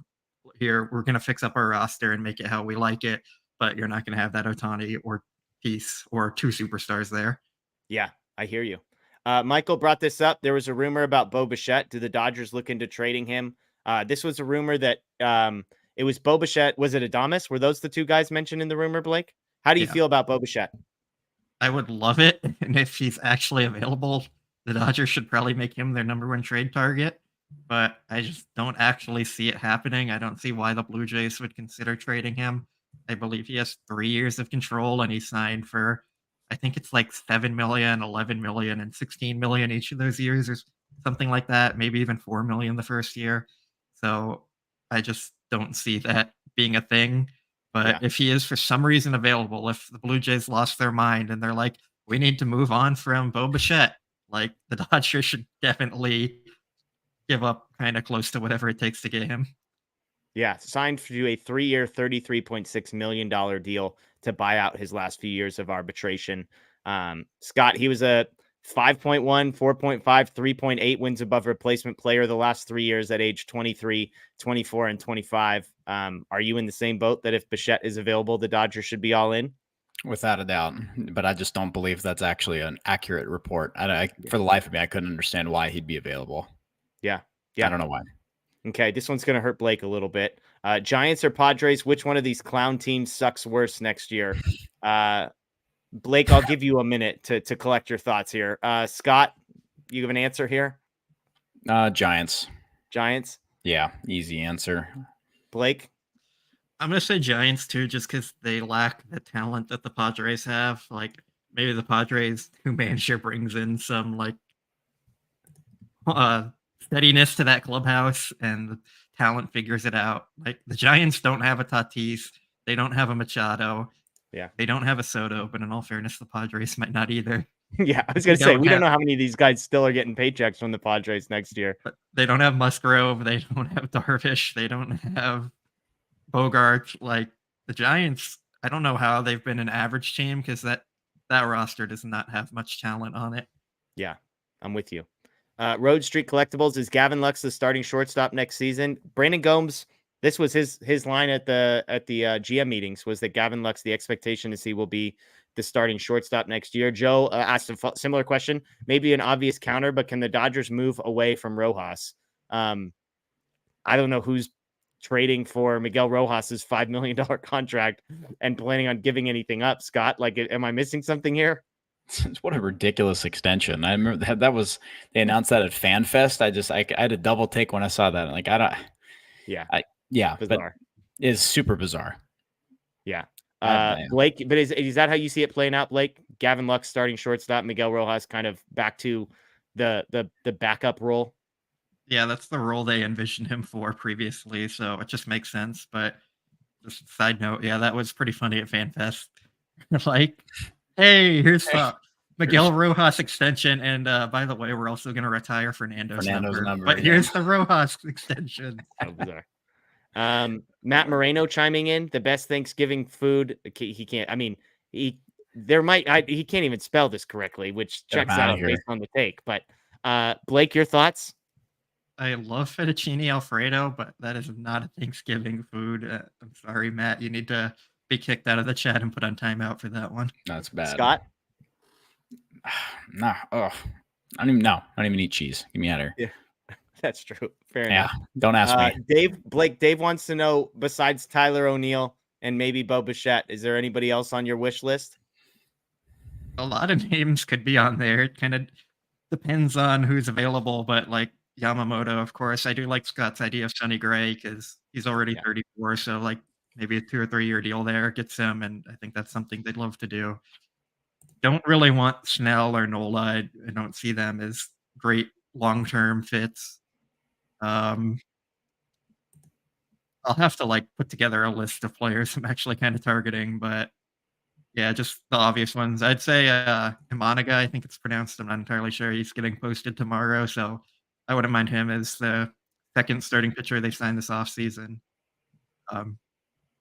Speaker 3: Here, we're going to fix up our roster and make it how we like it, but you're not going to have that Ohtani or piece or 2 superstars there.
Speaker 2: Yeah, I hear you. Michael brought this up. There was a rumor about Bo Bichette. Do the Dodgers look into trading him? This was a rumor that it was Bo Bichette. Was it Adames? Were those the 2 guys mentioned in the rumor, Blake? How do you feel about Bo Bichette?
Speaker 3: I would love it. And if he's actually available, the Dodgers should probably make him their number 1 trade target. But I just don't actually see it happening. I don't see why the Blue Jays would consider trading him. I believe he has 3 years of control, and he signed for, I think it's like $7 million, $11 million, and $16 million each of those years, or something like that. Maybe even $4 million the first year. So I just don't see that being a thing. But if he is for some reason available, if the Blue Jays lost their mind and they're like, we need to move on from Bo Bichette, like the Dodgers should definitely give up kind of close to whatever it takes to get him.
Speaker 2: Yeah, signed to a 3-year, $33.6 million deal to buy out his last few years of arbitration. Scott, he was a 5.1, 4.5, 3.8 wins above replacement player the last 3 years at age 23, 24, and 25. Are you in the same boat that if Bichette is available, the Dodgers should be all in?
Speaker 4: Without a doubt, but I just don't believe that's actually an accurate report. For the life of me, I couldn't understand why he'd be available.
Speaker 2: Yeah.
Speaker 4: I don't know why.
Speaker 2: Okay, this one's going to hurt Blake a little bit. Giants or Padres, which one of these clown teams sucks worse next year? Blake, I'll give you a minute to collect your thoughts here. Scott, you have an answer here?
Speaker 4: Giants.
Speaker 2: Giants?
Speaker 4: Yeah, easy answer.
Speaker 2: Blake?
Speaker 3: I'm going to say Giants too, just because they lack the talent that the Padres have. Like maybe the Padres, who manager brings in some like steadiness to that clubhouse and the talent figures it out. Like the Giants don't have a Tatis. They don't have a Machado.
Speaker 2: Yeah.
Speaker 3: They don't have a Soto, but in all fairness, the Padres might not either.
Speaker 2: Yeah, I was going to say, we don't know how many of these guys still are getting paychecks from the Padres next year.
Speaker 3: But they don't have Musgrove. They don't have Darvish. They don't have Bogart. Like the Giants, I don't know how they've been an average team because that roster does not have much talent on it.
Speaker 2: Yeah, I'm with you. Road Street Collectibles, is Gavin Lux the starting shortstop next season? Brandon Gomes, this was his line at the GM meetings, was that Gavin Lux, the expectation is he will be the starting shortstop next year. Joe asked a similar question, maybe an obvious counter, but can the Dodgers move away from Rojas? I don't know who's trading for Miguel Rojas's $5 million contract and planning on giving anything up. Scott, like, am I missing something here?
Speaker 4: What a ridiculous extension. I remember that was, they announced that at FanFest. I had a double take when I saw that. Like, bizarre. But it's super bizarre.
Speaker 2: Yeah. Blake, but is that how you see it playing out, Blake? Gavin Lux starting shortstop, Miguel Rojas kind of back to the backup role?
Speaker 3: Yeah, that's the role they envisioned him for previously, so it just makes sense. But just a side note, yeah, that was pretty funny at FanFest. Like, hey, here's Miguel Rojas extension, and by the way, we're also going to retire Fernando's number. But here's the Rojas extension.
Speaker 2: So bizarre. Matt Moreno chiming in, the best Thanksgiving food. He can't. I mean, he can't even spell this correctly, which checks out based on the take. But Blake, your thoughts?
Speaker 3: I love fettuccine Alfredo, but that is not a Thanksgiving food. I'm sorry, Matt. You need to be kicked out of the chat and put on timeout for that one.
Speaker 4: That's bad.
Speaker 2: Scott?
Speaker 4: No. Oh, I don't even eat cheese. Get me out of here.
Speaker 2: Yeah, that's true. Fair enough.
Speaker 4: Don't ask me.
Speaker 2: Dave wants to know, besides Tyler O'Neill and maybe Bo Bichette, is there anybody else on your wish list?
Speaker 3: A lot of names could be on there. It kind of depends on who's available, but like Yamamoto, of course. I do like Scott's idea of Sonny Gray because he's already 34, so like maybe a 2 or 3 year deal there gets him, and I think that's something they'd love to do. Don't really want Snell or Nola. I don't see them as great long-term fits. I'll have to like put together a list of players I'm actually kind of targeting, but yeah, just the obvious ones. I'd say Imanaga, I think it's pronounced. I'm not entirely sure. He's getting posted tomorrow, so I wouldn't mind him as the second starting pitcher they signed this offseason.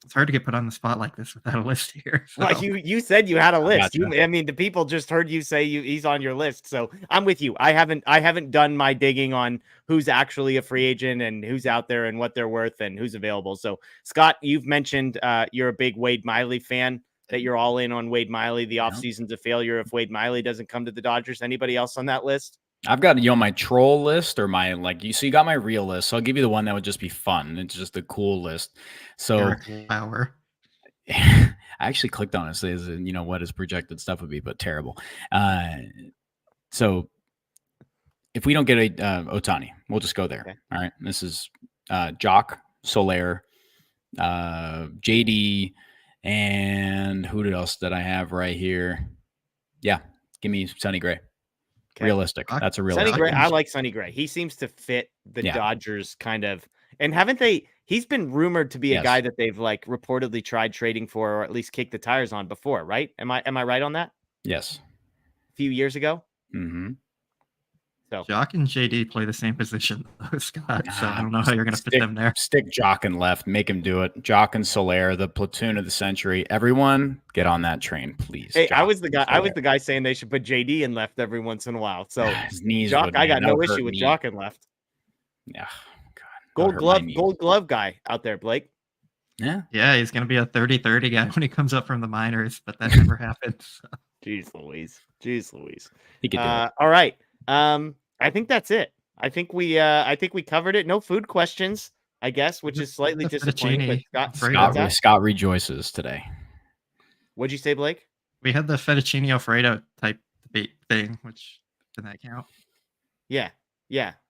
Speaker 3: It's hard to get put on the spot like this without a list here. So.
Speaker 2: Well, you said you had a list. I mean, the people just heard you say he's on your list. So I'm with you. I haven't done my digging on who's actually a free agent and who's out there and what they're worth and who's available. So Scott, you've mentioned you're a big Wade Miley fan, that you're all in on Wade Miley. The offseason's a failure if Wade Miley doesn't come to the Dodgers. Anybody else on that list?
Speaker 4: I've got my troll list or my you got my real list. So I'll give you the one that would just be fun. It's just a cool list. So
Speaker 3: I
Speaker 4: actually clicked on it. Says what his projected stuff would be, but terrible. So if we don't get a Otani, we'll just go there. Okay. All right. This is Jock, Soler, JD, and who else did I have right here? Yeah, give me Sonny Gray. Okay. Realistic. That's a realistic.
Speaker 2: Sonny Gray. I like Sonny Gray. He seems to fit the Dodgers kind of. And haven't they He's been rumored to be a
Speaker 4: Yes.
Speaker 2: guy that they've like reportedly tried trading for, or at least kicked the tires on before, right? Am I right on that?
Speaker 4: Yes.
Speaker 2: A few years ago.
Speaker 4: Mm-hmm.
Speaker 2: So
Speaker 3: Jock and JD play the same position, though, Scott. So I don't know how you're going to fit
Speaker 4: Stick,
Speaker 3: them there.
Speaker 4: stick Jock and left. Make him do it. Jock and Solaire, the platoon of the century. Everyone get on that train, please.
Speaker 2: hey, I
Speaker 4: Jock
Speaker 2: was the
Speaker 4: and
Speaker 2: guy. I was
Speaker 4: Solaire.
Speaker 2: the guy saying they should put JD in left every once in a while. So
Speaker 4: His knees
Speaker 2: Jock,
Speaker 4: would,
Speaker 2: I
Speaker 4: man.
Speaker 2: got
Speaker 4: That
Speaker 2: no
Speaker 4: would hurt
Speaker 2: issue with
Speaker 4: me.
Speaker 2: Jock and left.
Speaker 4: Yeah. God. That would hurt my knee.
Speaker 2: Gold glove guy out there, Blake.
Speaker 4: Yeah.
Speaker 3: Yeah, he's going to be a 30-30 guy when he comes up from the minors, but that never happened. So.
Speaker 2: Jeez Louise. Jeez Louise.
Speaker 4: He could do it.
Speaker 2: All right. I think that's it. I think we covered it. No food questions, I guess, which is slightly
Speaker 3: The
Speaker 2: disappointing. But
Speaker 3: fettuccine
Speaker 2: Scott,
Speaker 4: Scott rejoices today.
Speaker 2: what'd you say, Blake?
Speaker 3: We had the fettuccine Alfredo type debate thing, which did that count?
Speaker 2: Yeah.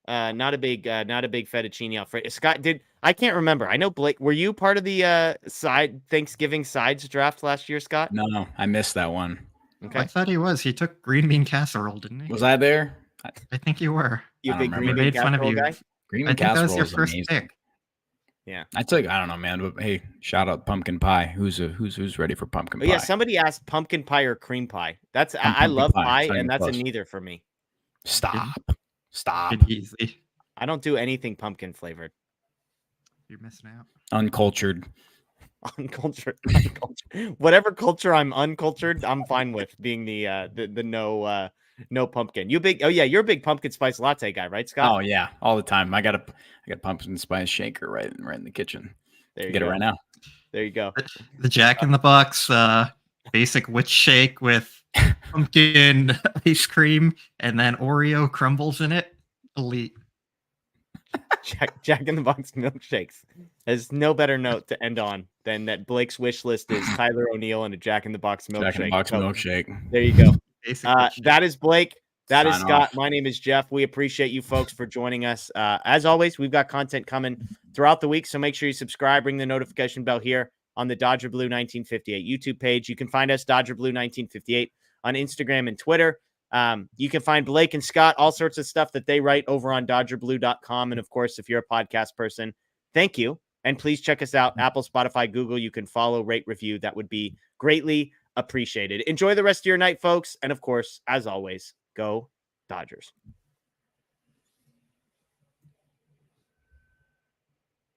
Speaker 2: Not a big fettuccine Alfredo. Scott, I can't remember. I know Blake. Were you part of the side Thanksgiving sides draft last year, Scott?
Speaker 4: No, I missed that one.
Speaker 2: Okay.
Speaker 3: I thought he was. He took green bean casserole, didn't he?
Speaker 4: Was I there?
Speaker 3: I think you were.
Speaker 2: You a
Speaker 4: I
Speaker 2: big
Speaker 4: don't
Speaker 2: green
Speaker 4: remember.
Speaker 2: bean
Speaker 3: Made fun of
Speaker 2: casserole
Speaker 3: you.
Speaker 2: guy?
Speaker 4: Green
Speaker 3: I
Speaker 4: bean
Speaker 3: think that was
Speaker 4: casserole
Speaker 3: your
Speaker 4: is
Speaker 3: first
Speaker 4: amazing.
Speaker 3: pick.
Speaker 2: Yeah.
Speaker 4: I don't know, man. But hey, shout out pumpkin pie. Who's ready for pumpkin
Speaker 2: But
Speaker 4: pie?
Speaker 2: yeah, somebody asked pumpkin pie or cream pie. I
Speaker 4: Pumpkin
Speaker 2: love
Speaker 4: pie.
Speaker 2: pie,
Speaker 4: It's not
Speaker 2: and
Speaker 4: even
Speaker 2: that's a
Speaker 4: close.
Speaker 2: neither for me.
Speaker 4: Stop.
Speaker 3: Good easy.
Speaker 2: I don't do anything pumpkin flavored.
Speaker 3: You're missing out.
Speaker 4: Uncultured.
Speaker 2: Uncultured. Whatever culture I'm uncultured, I'm fine with being the no pumpkin. You're a big pumpkin spice latte guy, right, Scott?
Speaker 4: Oh yeah, all the time. I got a pumpkin spice shaker right in the kitchen.
Speaker 2: There you
Speaker 4: Get
Speaker 2: go.
Speaker 4: it right now.
Speaker 2: There you go.
Speaker 3: The Jack in the Box basic witch shake with pumpkin ice cream and then Oreo crumbles in it. Elite.
Speaker 2: Jack in the Box milkshakes. There's no better note to end on than that Blake's wish list is Tyler O'Neill and a Jack in the Box milkshake.
Speaker 4: Jack in the Box
Speaker 2: So,
Speaker 4: milkshake.
Speaker 2: there you go.
Speaker 3: Basic witch shake.
Speaker 2: That is Blake. That is
Speaker 4: Sign
Speaker 2: Scott.
Speaker 4: off.
Speaker 2: My name is Jeff. We appreciate you folks for joining us. As always, we've got content coming throughout the week, so make sure you subscribe, ring the notification bell here on the Dodger Blue 1958 YouTube page. You can find us Dodger Blue 1958 on Instagram and Twitter. You can find Blake and Scott, all sorts of stuff that they write over on DodgerBlue.com. And of course, if you're a podcast person, thank you. And please check us out, Apple, Spotify, Google. You can follow, rate, review. That would be greatly appreciated. Enjoy the rest of your night, folks. And of course, as always, go Dodgers.